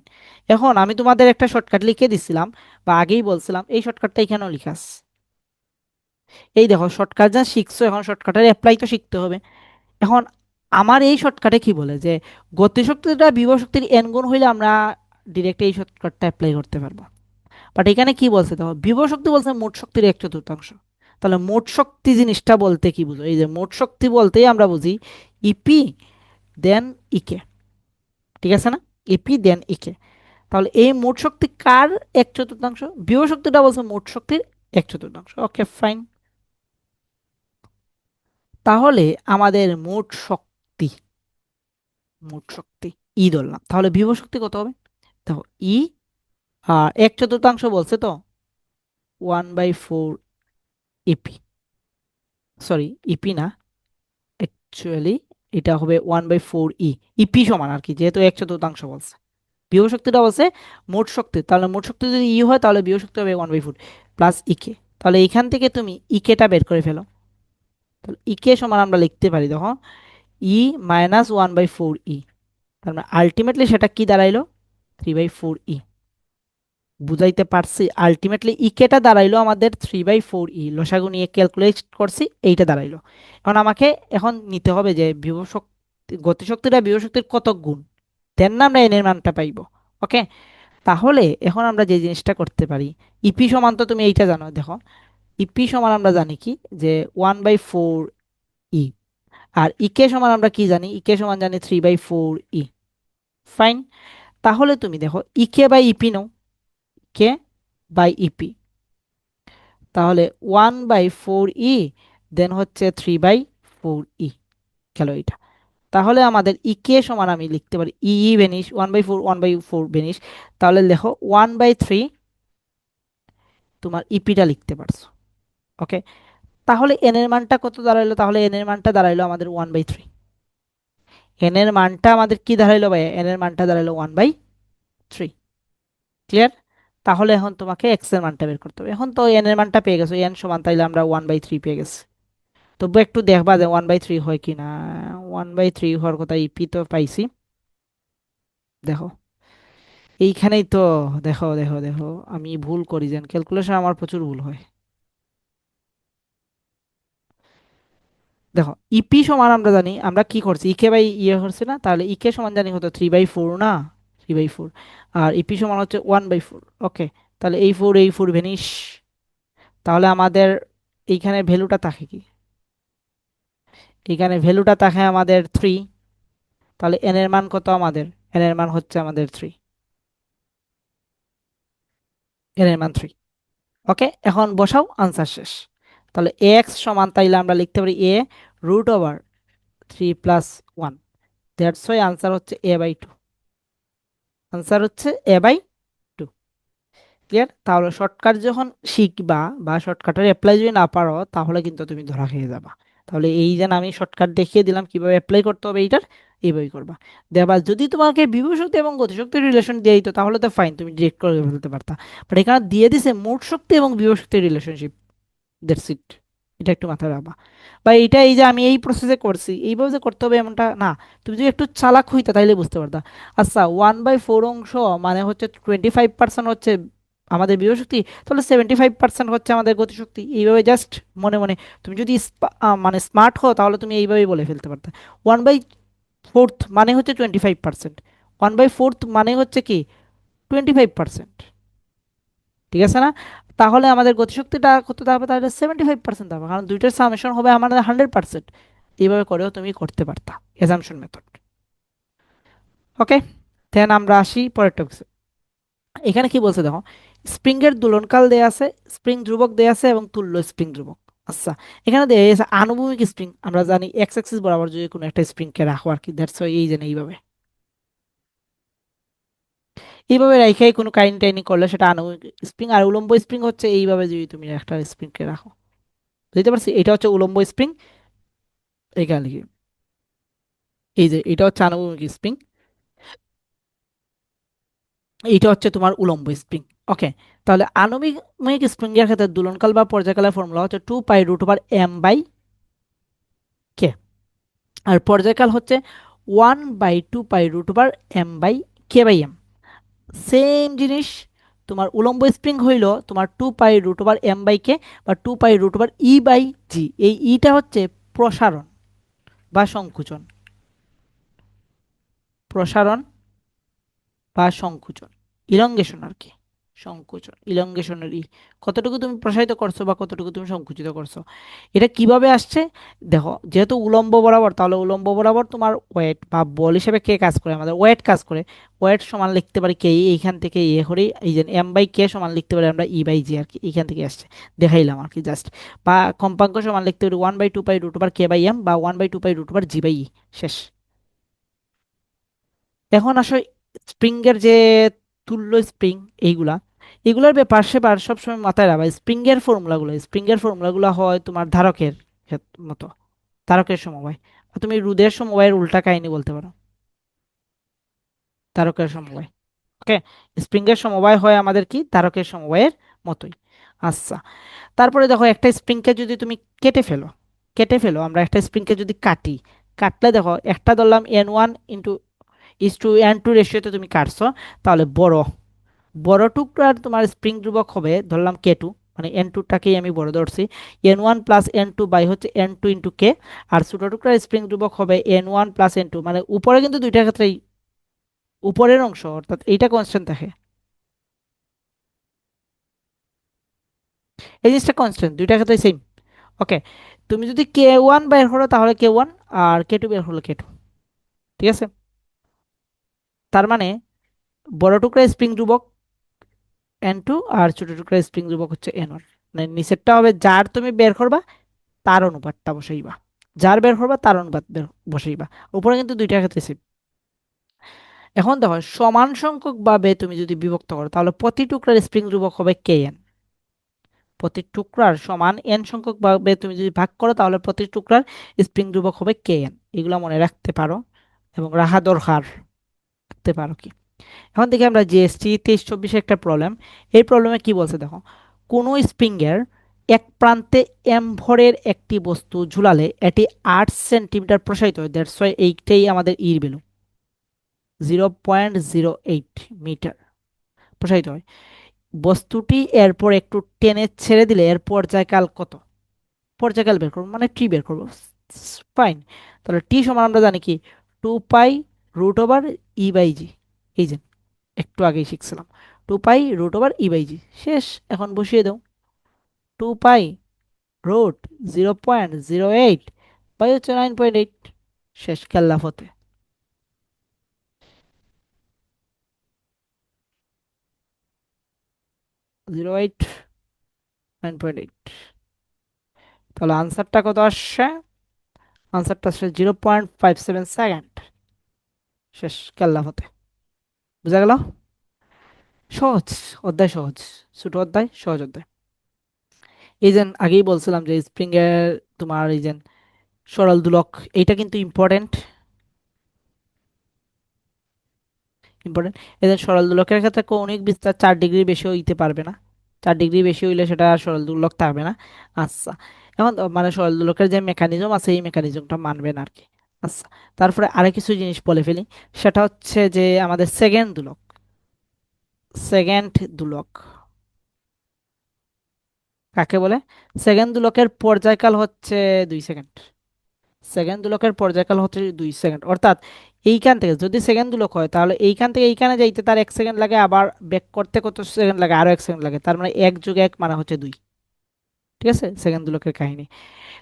এখন আমি তোমাদের একটা শর্টকাট লিখে দিছিলাম, বা আগেই বলছিলাম, এই শর্টকাটটা এখানেও লিখাস। এই দেখো শর্টকাট যা শিখছো, এখন শর্টকাটের অ্যাপ্লাই তো শিখতে হবে। এখন আমার এই শর্টকাটে কি বলে যে গতিশক্তিটা বিভব শক্তির এন গুণ হইলে আমরা ডিরেক্ট এই শর্টকাটটা অ্যাপ্লাই করতে পারবো। বাট এখানে কি বলছে দেখো, বিভব শক্তি বলছে মোট শক্তির 1/4। তাহলে মোট শক্তি জিনিসটা বলতে কি বুঝো, এই যে মোট শক্তি বলতেই আমরা বুঝি ইপি দেন ইকে, ঠিক আছে না? ইপি দেন ইকে। তাহলে এই মোট শক্তি কার 1/4? বিভব শক্তিটা বলছে মোট শক্তির 1/4। Okay fine. তাহলে আমাদের মোট শক্তি ই ধরলাম, তাহলে বিভব শক্তি কত হবে? দেখো ই, আর 1/4 বলছে তো 1/4 ইপি, সরি ইপি না, অ্যাকচুয়ালি এটা হবে 1/4 ইপি সমান আর কি, যেহেতু 1/4 বলছে। বিভব শক্তিটা বলছে মোট শক্তি, তাহলে মোট শক্তি যদি ই হয় তাহলে বিভব শক্তি হবে 1/4 প্লাস ইকে। তাহলে এখান থেকে তুমি ইকেটা বের করে ফেলো। তাহলে ইকে সমান আমরা লিখতে পারি দেখো ই মাইনাস 1/4 তার মানে আলটিমেটলি সেটা কি দাঁড়াইলো? 3/4 বুঝাইতে পারছি? আলটিমেটলি ইকেটা দাঁড়াইলো আমাদের 3/4 লসাগু নিয়ে ক্যালকুলেট করছি, এইটা দাঁড়াইলো। এখন আমাকে এখন নিতে হবে যে বিভব শক্তি, গতিশক্তিটা বিভব শক্তির কত গুণ, দেন না আমরা এন এর মানটা পাইবো। ওকে, তাহলে এখন আমরা যে জিনিসটা করতে পারি, ইপি সমান তো তুমি এইটা জানো, দেখো ইপি সমান আমরা জানি কি, যে 1/4 আর ইকে সমান আমরা কি জানি, ইকে সমান জানি 3/4 ফাইন। তাহলে তুমি দেখো ইকে বাই ইপি নাও, কে বাই ইপি, তাহলে 1/4 দেন হচ্ছে 3/4 গেল এটা। তাহলে আমাদের ইকে সমান আমি লিখতে পারি বেনিশ 1/4 বেনিশ, তাহলে দেখো 1/3 তোমার ইপিটা লিখতে পারছো। ওকে, তাহলে এন এর মানটা কত দাঁড়াইলো? তাহলে এন এর মানটা দাঁড়াইলো আমাদের 1/3। এন এর মানটা আমাদের কি দাঁড়াইলো ভাই? এন এর মানটা দাঁড়াইলো 1/3। ক্লিয়ার? তাহলে এখন তোমাকে এক্স এর মানটা বের করতে হবে। এখন তো এন এর মানটা পেয়ে গেছো, এন সমান তাইলে আমরা 1/3 পেয়ে গেছি। তবু একটু দেখবা যে 1/3 হয় কি না। 1/3 হওয়ার কথা, ইপি তো পাইছি। দেখো এইখানেই তো, দেখো দেখো দেখো, আমি ভুল করি, যেন ক্যালকুলেশন আমার প্রচুর ভুল হয়। দেখো ইপি সমান আমরা জানি, আমরা কি করছি, ইকে বাই ইয়ে করছি না, তাহলে ইকে সমান জানি হতো 3/4 না, 3/4, আর ইপি সমান হচ্ছে 1/4। ওকে, তাহলে এই ফোর ভেনিস। তাহলে আমাদের এইখানে ভ্যালুটা থাকে কি, এইখানে ভ্যালুটা থাকে আমাদের 3। তাহলে এন এর মান কত আমাদের? এন এর মান হচ্ছে আমাদের 3, এন এর মান 3। ওকে, এখন বসাও, আনসার শেষ। তাহলে এক্স সমান তাইলে আমরা লিখতে পারি √3 + 1, দ্যাটস ওয়াই আনসার হচ্ছে a/2। আনসার হচ্ছে a/2। ক্লিয়ার? তাহলে শর্টকাট যখন শিখবা বা শর্টকাটের অ্যাপ্লাই যদি না পারো তাহলে কিন্তু তুমি ধরা খেয়ে যাবা। তাহলে এই যে আমি শর্টকাট দেখিয়ে দিলাম কিভাবে অ্যাপ্লাই করতে হবে এইটার, এইভাবেই করবা। দেবা যদি তোমাকে বিভব শক্তি এবং গতিশক্তির রিলেশন দিয়ে দিত তাহলে তো ফাইন, তুমি ডিরেক্ট করে ফেলতে পারতা। বাট এখানে দিয়ে দিছে মোট শক্তি এবং বিভব শক্তির রিলেশনশিপ, দ্যাটস ইট। এটা একটু মাথায় রাখবা। বা এটা এই যে আমি এই প্রসেসে করছি এইভাবে যে করতে হবে এমনটা না। তুমি যদি একটু চালাক হইতা তাইলে বুঝতে পারতা। আচ্ছা 1/4 অংশ মানে হচ্ছে 25% হচ্ছে আমাদের বিভব শক্তি, তাহলে 75% হচ্ছে আমাদের গতিশক্তি, এইভাবে জাস্ট মনে মনে তুমি যদি মানে স্মার্ট হও তাহলে তুমি এইভাবেই বলে ফেলতে পারতা। 1/4 মানে হচ্ছে 25%, 1/4 মানে হচ্ছে কি 25%, ঠিক আছে না? তাহলে আমাদের গতিশক্তিটা কত দাঁড়াবে? তাহলে 75% দাঁড়াবে, কারণ দুইটার সামেশন হবে আমাদের 100%। এইভাবে করেও তুমি করতে পারতা, এজাম্পশন মেথড। ওকে, দেন আমরা আসি পরের টপিকে। এখানে কি বলছে দেখো, স্প্রিং এর দোলনকাল দেয়া আছে, স্প্রিং ধ্রুবক দেয়া আছে এবং তুল্য স্প্রিং ধ্রুবক। আচ্ছা, এখানে দেয়া আছে আনুভূমিক স্প্রিং, আমরা জানি এক্স অ্যাক্সিস বরাবর যদি কোনো একটা স্প্রিং কে রাখো আর কি, দ্যাটস ওয়াই এই যে এইভাবে এইভাবে রেখে কোনো কাহিনী টাইনি করলে সেটা আনুভূমিক স্প্রিং। আর উলম্ব স্প্রিং হচ্ছে এইভাবে যদি তুমি একটা স্প্রিং কে রাখো, বুঝতে পারছি? এটা হচ্ছে উলম্ব স্প্রিং। এখানে লিখি, এই যে এটা হচ্ছে আনুভূমিক স্প্রিং, এইটা হচ্ছে তোমার উলম্ব স্প্রিং। ওকে, তাহলে আণবিক স্প্রিং এর ক্ষেত্রে দোলনকাল বা পর্যায়কালের ফর্মুলা হচ্ছে 2 পাই রুট ওভার m/k। আর পর্যায়কাল হচ্ছে 1/2 পাই রুট ওভার m/k/m। সেম জিনিস তোমার উলম্ব স্প্রিং হইল তোমার 2 পাই রুট ওভার m/k বা 2 পাই রুট ওভার এই ইটা হচ্ছে প্রসারণ বা সংকুচন। প্রসারণ বা সংকুচন, ইলঙ্গেশন আর কি। সংকুচন ইলঙ্গেশনের কতটুকু তুমি প্রসারিত করছো বা কতটুকু তুমি সংকুচিত করছো। এটা কিভাবে আসছে দেখো, যেহেতু উলম্ব বরাবর, তাহলে উলম্ব বরাবর তোমার ওয়েট বা বল হিসেবে কে কাজ করে, আমাদের ওয়েট কাজ করে। ওয়েট সমান লিখতে পারি কে, এইখান থেকে করি, এই যে m/k সমান লিখতে পারি আমরা E/g আর কি, এইখান থেকে আসছে, দেখাইলাম আর কি জাস্ট। বা কম্পাঙ্ক সমান লিখতে পারি 1/2 পাই রুট ওভার k/m বা 1/2 পাই রুট ওভার g/e। শেষ। এখন আসো স্প্রিং এর যে তুল্য স্প্রিং, এইগুলা এগুলার ব্যাপার সেবার সবসময় মাথায় রাখবা। স্প্রিং এর ফর্মুলাগুলো হয় তোমার ধারকের মতো, ধারকের সমবায়। বা তুমি রোধের সমবায়ের উল্টা কাহিনী বলতে পারো, ধারকের সমবায়। ওকে, স্প্রিং এর সমবায় হয় আমাদের কি ধারকের সমবায়ের মতোই। আচ্ছা, তারপরে দেখো একটা স্প্রিংকে যদি তুমি কেটে ফেলো, আমরা একটা স্প্রিংকে যদি কাটি, কাটলে দেখো একটা ধরলাম N1:2 রেশিওতে তুমি কাটছো, তাহলে বড় বড় টুকরার তোমার স্প্রিং ধ্রুবক হবে ধরলাম K2, মানে N2টাকেই আমি বড় ধরছি। N1 + N2 হচ্ছে N2 × K। আর ছোট টুকরার স্প্রিং ধ্রুবক হবে N1 + N2, মানে উপরে কিন্তু দুইটার ক্ষেত্রেই উপরের অংশ অর্থাৎ এইটা কনস্ট্যান্ট থাকে। এই জিনিসটা কনস্ট্যান্ট দুইটার ক্ষেত্রে সেম। ওকে, তুমি যদি K1 বের করো তাহলে K1, আর K2 বের হলো K2। ঠিক আছে, তার মানে বড় টুকরা স্প্রিং ধ্রুবক N2 আর ছোট টুকরা স্প্রিং ধ্রুবক হচ্ছে N1। মানে নিচেরটা হবে যার তুমি বের করবা তার অনুপাতটা বসাইবা, যার বের করবা তার অনুপাত বসাইবা। উপরে কিন্তু দুইটার ক্ষেত্রে same। এখন দেখো সমান সংখ্যক ভাবে তুমি যদি বিভক্ত করো তাহলে প্রতি টুকরার স্প্রিং ধ্রুবক হবে Kn। প্রতি টুকরার সমান n সংখ্যক ভাবে তুমি যদি ভাগ করো তাহলে প্রতি টুকরার স্প্রিং ধ্রুবক হবে Kn। এগুলো মনে রাখতে পারো এবং রাখা দরকার, রাখতে পারো কি। এখন দেখি আমরা জিএসটি 23-24 একটা প্রবলেম। এই প্রবলেমে কি বলছে দেখো, কোনো স্প্রিং এর এক প্রান্তে এম ভরের একটি বস্তু ঝুলালে এটি 8 সেন্টিমিটার প্রসারিত হয়। দ্যাটস ওয়াই এইটাই আমাদের ইর ভ্যালু, 0.08 মিটার প্রসারিত হয়। বস্তুটি এরপর একটু টেনে ছেড়ে দিলে এর পর্যায়কাল কত। পর্যায়কাল বের করবো মানে টি বের করবো। ফাইন, তাহলে টি সমান আমরা জানি কি 2 পাই রুট ওভার E/g। এই যে একটু আগেই শিখছিলাম, 2 পাই রুট ওভার E/g। শেষ, এখন বসিয়ে দাও। 2 পাই রুট 0.08 বাই হচ্ছে 9.8। শেষ, কেল্লা ফতে। 0.8, 9.8। তাহলে আনসারটা কত আসছে? আনসারটা আসছে 0.57 সেকেন্ড। শেষ, কেল্লা ফতে। বুঝা গেল? সহজ, অধ্যায় সহজ, ছোট অধ্যায় সহজ অধ্যায়। এই যে আগেই বলছিলাম যে স্প্রিং এর তোমার এই যে সরল দোলক, এইটা কিন্তু ইম্পর্টেন্ট। ইম্পর্টেন্ট, এদের সরল দোলকের ক্ষেত্রে কৌণিক বিস্তার 4 ডিগ্রি বেশি হইতে পারবে না। 4 ডিগ্রি বেশি হইলে সেটা সরল দোলক থাকবে না। আচ্ছা, এখন মানে সরল দোলকের যে মেকানিজম আছে এই মেকানিজমটা মানবে না আর কি। আচ্ছা, তারপরে আরো কিছু জিনিস বলে ফেলি। সেটা হচ্ছে যে আমাদের সেকেন্ড দোলক, সেকেন্ড দোলক কাকে বলে? সেকেন্ড দোলকের পর্যায়কাল হচ্ছে 2 সেকেন্ড। সেকেন্ড দোলকের পর্যায়কাল হচ্ছে 2 সেকেন্ড, অর্থাৎ এইখান থেকে যদি সেকেন্ড দোলক হয় তাহলে এইখান থেকে এইখানে যাইতে তার 1 সেকেন্ড লাগে, আবার ব্যাক করতে কত সেকেন্ড লাগে, আরো 1 সেকেন্ড লাগে। তার মানে 1+1 মানে হচ্ছে 2। ঠিক আছে, সেকেন্ড দোলকের কাহিনী।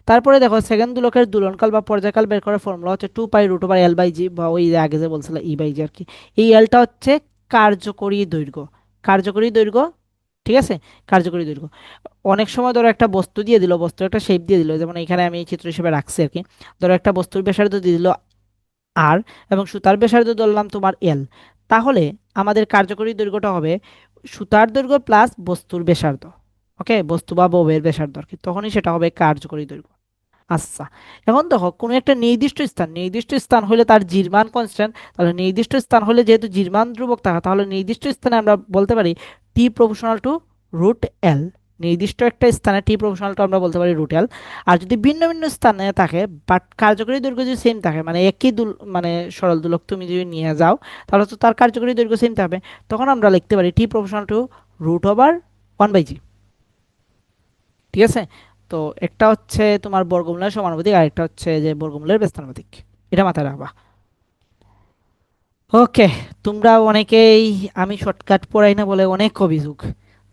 তারপরে দেখো সেকেন্ড দোলকের দোলনকাল বা পর্যায়কাল বের করার ফর্মুলা হচ্ছে 2 পাই রুট ওভার L/g বা ওই যে আগে যে বলছিল E/g আর কি। এই এলটা হচ্ছে কার্যকরী দৈর্ঘ্য, কার্যকরী দৈর্ঘ্য। ঠিক আছে, কার্যকরী দৈর্ঘ্য। অনেক সময় ধরো একটা বস্তু দিয়ে দিল, বস্তু একটা শেপ দিয়ে দিল, যেমন এখানে আমি এই চিত্র হিসেবে রাখছি আর কি। ধরো একটা বস্তুর ব্যাসার্ধ দিয়ে দিল আর, এবং সুতার ব্যাসার্ধ ধরলাম তোমার এল। তাহলে আমাদের কার্যকরী দৈর্ঘ্যটা হবে সুতার দৈর্ঘ্য প্লাস বস্তুর ব্যাসার্ধ। ওকে, বস্তু বা ববের ব্যাসার্ধ আর কি, তখনই সেটা হবে কার্যকরী দৈর্ঘ্য। আচ্ছা, এখন দেখো কোনো একটা নির্দিষ্ট স্থান হলে তার জিরমান কনস্ট্যান্ট। তাহলে নির্দিষ্ট স্থান হলে যেহেতু জিরমান ধ্রুবক থাকে, তাহলে নির্দিষ্ট স্থানে আমরা বলতে পারি T proportional to root L. নির্দিষ্ট একটা স্থানে টি প্রপোর্শনালটা আমরা বলতে পারি রুট এল। আর যদি ভিন্ন ভিন্ন স্থানে থাকে বাট কার্যকরী দৈর্ঘ্য যদি সেম থাকে, মানে একই মানে সরল দোলক তুমি যদি নিয়ে যাও, তাহলে তো তার কার্যকরী দৈর্ঘ্য সেম থাকবে। তখন আমরা লিখতে পারি t proportional to root over 1/g। ঠিক আছে? তো একটা হচ্ছে তোমার বর্গমূলের সমানুপাতিক, আর একটা হচ্ছে যে বর্গমূলের ব্যস্তানুপাতিক। এটা মাথায় রাখবা। ওকে। তোমরা অনেকেই আমি শর্টকাট পড়াই না বলে অনেক অভিযোগ।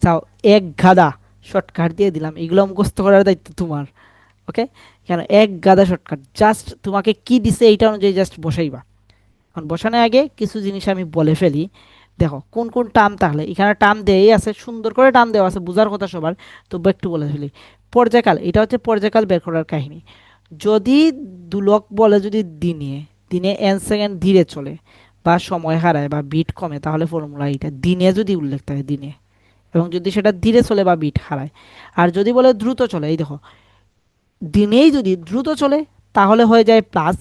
চাও এক গাদা শর্টকাট দিয়ে দিলাম, এগুলো মুখস্থ করার দায়িত্ব তোমার। ওকে? কেন এক গাদা শর্টকাট, জাস্ট তোমাকে কি দিছে এইটা অনুযায়ী জাস্ট বসাইবা। এখন বসানোর আগে কিছু জিনিস আমি বলে ফেলি। দেখো কোন কোন টার্ম, তাহলে এখানে টার্ম দেই আছে, সুন্দর করে টার্ম দেওয়া আছে, বোঝার কথা সবার। তবু একটু বলে ফেলি। পর্যায়কাল, এটা হচ্ছে পর্যায়কাল বের করার কাহিনী। যদি দুলক বলে যদি দিনে দিনে এন সেকেন্ড ধীরে চলে বা সময় হারায় বা বিট কমে, তাহলে ফর্মুলা এটা দিনে যদি উল্লেখ থাকে দিনে, এবং যদি সেটা ধীরে চলে বা বিট হারায়। আর যদি বলে দ্রুত চলে, এই দেখো, দিনেই যদি দ্রুত চলে তাহলে হয়ে যায় প্লাস,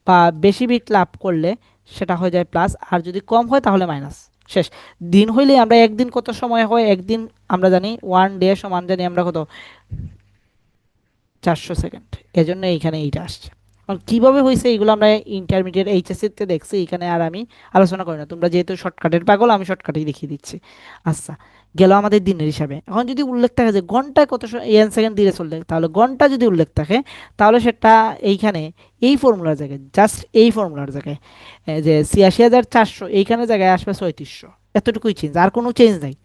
বা বেশি বিট লাভ করলে সেটা হয়ে যায় প্লাস, আর যদি কম হয় তাহলে মাইনাস। শেষ। দিন হইলে আমরা একদিন কত সময় হয়, একদিন আমরা জানি 1 ডে সমান জানি আমরা কত, 400 সেকেন্ড। এজন্য এইখানে এইটা আসছে। এখন কিভাবে হয়েছে এগুলো আমরা ইন্টারমিডিয়েট এইচএসসি তে দেখছি, এখানে আর আমি আলোচনা করি না। তোমরা যেহেতু শর্টকাটের পাগল, আমি শর্টকাটেই দেখিয়ে দিচ্ছি। আচ্ছা, গেল আমাদের দিনের হিসাবে। এখন যদি উল্লেখ থাকে যে ঘন্টায় কত এন সেকেন্ড ধীরে চললে, তাহলে ঘন্টা যদি উল্লেখ থাকে, তাহলে সেটা এইখানে এই ফর্মুলার জায়গায়, জাস্ট এই ফর্মুলার জায়গায় যে 86,400 এইখানে জায়গায় আসবে 3700। এতটুকুই চেঞ্জ, আর কোনো চেঞ্জ নাই।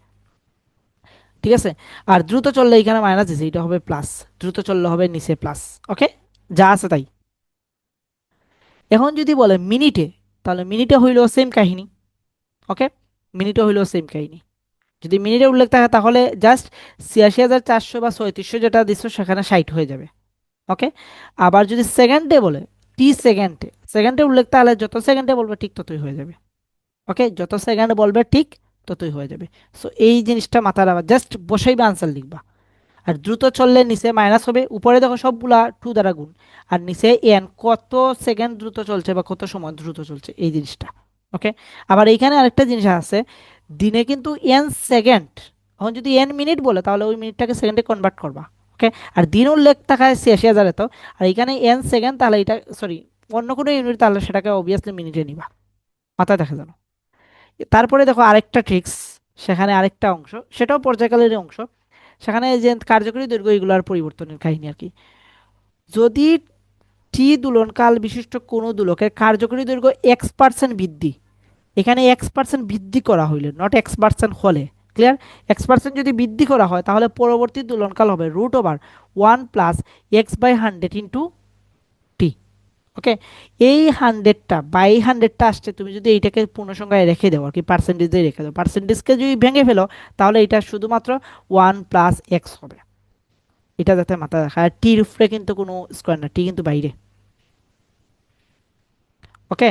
ঠিক আছে? আর দ্রুত চললে এখানে মাইনাস দিছে, এটা হবে প্লাস। দ্রুত চললে হবে নিচে প্লাস। ওকে? যা আছে তাই। এখন যদি বলে মিনিটে, তাহলে মিনিটে হইলেও সেম কাহিনী। ওকে? মিনিটে হইলেও সেম কাহিনী। যদি মিনিটে উল্লেখ থাকে তাহলে জাস্ট 86,400 বা 3700 যেটা দিচ্ছ সেখানে 60 হয়ে যাবে। ওকে? আবার যদি সেকেন্ডে বলে, টি সেকেন্ডে, সেকেন্ডে উল্লেখ তাহলে যত সেকেন্ডে বলবে ঠিক ততই হয়ে যাবে। ওকে? যত সেকেন্ড বলবে ঠিক ততই হয়ে যাবে। সো এই জিনিসটা মাথায় রাখবা, জাস্ট বসাইবা আনসার লিখবা। আর দ্রুত চললে নিচে মাইনাস হবে, উপরে দেখো সবগুলা টু দ্বারা গুণ। আর নিচে এন, কত সেকেন্ড দ্রুত চলছে বা কত সময় দ্রুত চলছে এই জিনিসটা। ওকে? আবার এইখানে আরেকটা জিনিস আছে, দিনে কিন্তু এন সেকেন্ড, এখন যদি এন মিনিট বলে তাহলে ওই মিনিটটাকে সেকেন্ডে কনভার্ট করবা। ওকে? আর দিন উল্লেখ থাকায় 86,000 এত, আর এখানে এন সেকেন্ড, তাহলে এটা সরি অন্য কোনো ইউনিট, তাহলে সেটাকে অবভিয়াসলি মিনিটে নিবা। মাথায় দেখা জানো। তারপরে দেখো আরেকটা ট্রিক্স, সেখানে আরেকটা অংশ, সেটাও পর্যায়কালের অংশ। সেখানে যে কার্যকরী দৈর্ঘ্য এগুলার পরিবর্তনের কাহিনী আর কি। যদি টি দোলনকাল বিশিষ্ট কোনো দোলকের কার্যকরী দৈর্ঘ্য X% বৃদ্ধি, এখানে X% বৃদ্ধি করা হইলে, নট X% হলে, ক্লিয়ার? X% যদি বৃদ্ধি করা হয় তাহলে পরবর্তী দোলনকাল হবে root over 1 + X/100 into T. ওকে? এই 100টা বা এই 100টা আসছে, তুমি যদি এইটাকে পূর্ণসংখ্যায় রেখে দাও আর কি, পার্সেন্টেজে রেখে দাও, পার্সেন্টেজকে যদি ভেঙে ফেলো, তাহলে এটা শুধুমাত্র 1 + X হবে। এটা যাতে মাথায় রাখা। আর টির উপরে কিন্তু কোনো স্কোয়ার না, টি কিন্তু বাইরে। ওকে?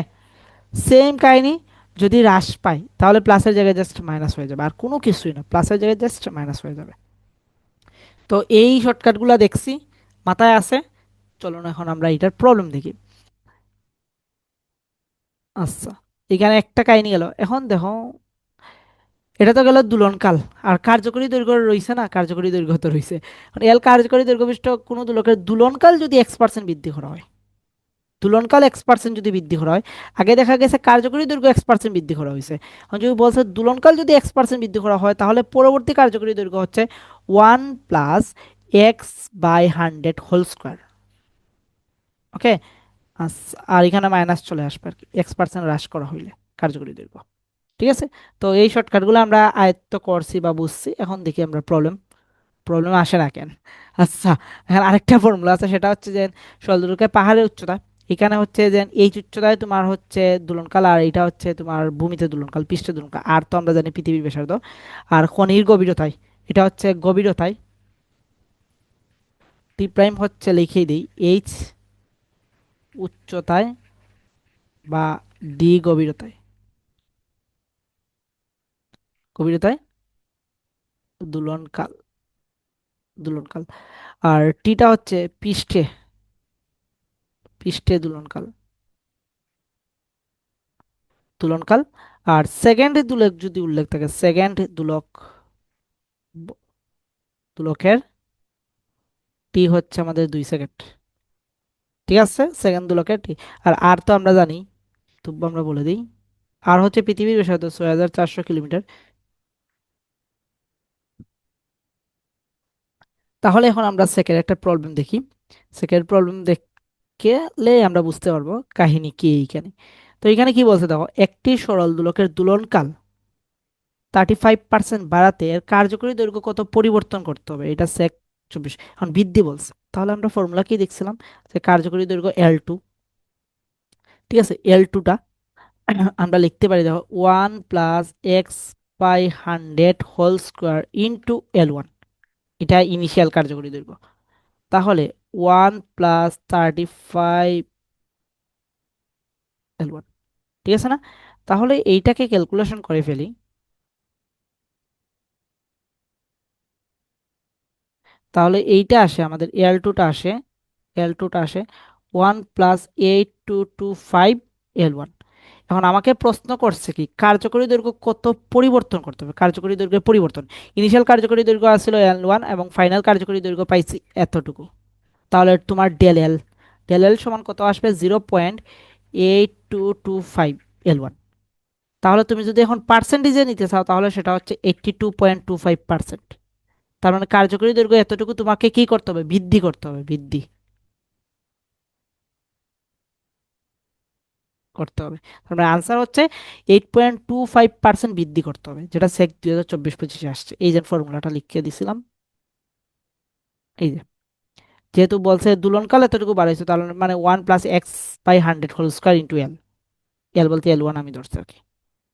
সেম কাহিনী। যদি হ্রাস পায় তাহলে প্লাসের জায়গায় জাস্ট মাইনাস হয়ে যাবে, আর কোনো কিছুই না, প্লাসের জায়গায় জাস্ট মাইনাস হয়ে যাবে। তো এই শর্টকাটগুলো দেখছি, মাথায় আছে। চলো না এখন আমরা এটার প্রবলেম দেখি। আচ্ছা, এখানে একটা কাহিনী গেল। এখন দেখো, এটা তো গেল দুলনকাল। আর কার্যকরী দৈর্ঘ্য রয়েছে না, কার্যকরী দৈর্ঘ্য তো রয়েছে। এল কার্যকরী দৈর্ঘ্য বিশিষ্ট কোনো দুলকের দুলনকাল যদি X% বৃদ্ধি করা হয়, দুলনকাল X% যদি বৃদ্ধি করা হয়, আগে দেখা গেছে কার্যকরী দৈর্ঘ্য X% বৃদ্ধি করা হয়েছে। এখন যদি বলছে দুলনকাল যদি X% বৃদ্ধি করা হয়, তাহলে পরবর্তী কার্যকরী দৈর্ঘ্য হচ্ছে 1 + X/100 হোল স্কোয়ার। ওকে? আর এখানে মাইনাস চলে আসবে আর কি, X% হ্রাস করা হইলে কার্যকরী দৈর্ঘ্য। ঠিক আছে? তো এই শর্টকাটগুলো আমরা আয়ত্ত করছি বা বুঝছি। এখন দেখি আমরা প্রবলেম, প্রবলেম আসে না কেন। আচ্ছা, এখন আরেকটা ফর্মুলা আছে, সেটা হচ্ছে যে সরলরেখার পাহাড়ের উচ্চতা, এখানে হচ্ছে যে এই উচ্চতায় তোমার হচ্ছে দুলনকাল, আর এটা হচ্ছে তোমার ভূমিতে দুলনকাল, পৃষ্ঠে দুলনকাল, আর তো আমরা জানি পৃথিবীর ব্যাসার্ধ। আর খনির গভীরতায়, এটা হচ্ছে গভীরতায়, টি প্রাইম হচ্ছে লিখেই দিই এইচ উচ্চতায় বা ডি গভীরতায়, গভীরতায় দুলনকাল, দুলনকাল। আর টিটা হচ্ছে পৃষ্ঠে, পৃষ্ঠে দুলনকাল, দুলনকাল। আর সেকেন্ড দুলক যদি উল্লেখ থাকে, সেকেন্ড দুলক দোলকের টি হচ্ছে আমাদের 2 সেকেন্ড। ঠিক আছে, সেকেন্ড দোলকের টি। আর আর তো আমরা জানি, তবু আমরা বলে দিই, আর হচ্ছে পৃথিবীর ব্যাসার্ধ 6400 কিলোমিটার। তাহলে এখন আমরা সেকেন্ড একটা প্রবলেম দেখি। সেকেন্ড প্রবলেম দেখলে আমরা বুঝতে পারবো কাহিনী কি এইখানে। তো এখানে কি বলছে দেখো, একটি সরল দোলকের দোলনকাল 35% বাড়াতে এর কার্যকরী দৈর্ঘ্য কত পরিবর্তন করতে হবে, এটা সেক 24। এখন বৃদ্ধি বলছে, তাহলে আমরা ফর্মুলা কি দেখছিলাম, যে কার্যকরী দৈর্ঘ্য L2। ঠিক আছে, L2টা আমরা লিখতে পারি দেখো 1 + x/100 ইন্টু L1। এটা ইনিশিয়াল কার্যকরী দৈর্ঘ্য। তাহলে 1 + 35 L1, ঠিক আছে না? তাহলে এইটাকে ক্যালকুলেশন করে ফেলি। তাহলে এইটা আসে আমাদের L2টা আসে 1 + 8,225 L1। এখন আমাকে প্রশ্ন করছে কি কার্যকরী দৈর্ঘ্য কত পরিবর্তন করতে হবে, কার্যকরী দৈর্ঘ্যের পরিবর্তন। ইনিশিয়াল কার্যকরী দৈর্ঘ্য আসছিল L1 এবং ফাইনাল কার্যকরী দৈর্ঘ্য পাইছি এতটুকু। তাহলে তোমার ডেল এল সমান কত আসবে, 0.8225 L1। তাহলে তুমি যদি এখন পার্সেন্টেজে নিতে চাও তাহলে সেটা হচ্ছে 82.25%। তার মানে কার্যকরী দৈর্ঘ্য এতটুকু তোমাকে কি করতে হবে, বৃদ্ধি করতে হবে, বৃদ্ধি করতে হবে। তার মানে আনসার হচ্ছে 8.25% বৃদ্ধি করতে হবে, যেটা সেক 2024-25 আসছে। এই যে ফর্মুলাটা লিখে দিছিলাম, এই যে, যেহেতু বলছে দুলনকাল এতটুকু বাড়াইছে, তাহলে মানে 1 + x/100 whole square into L. এল বলতে L1 আমি ধরছি আর কি।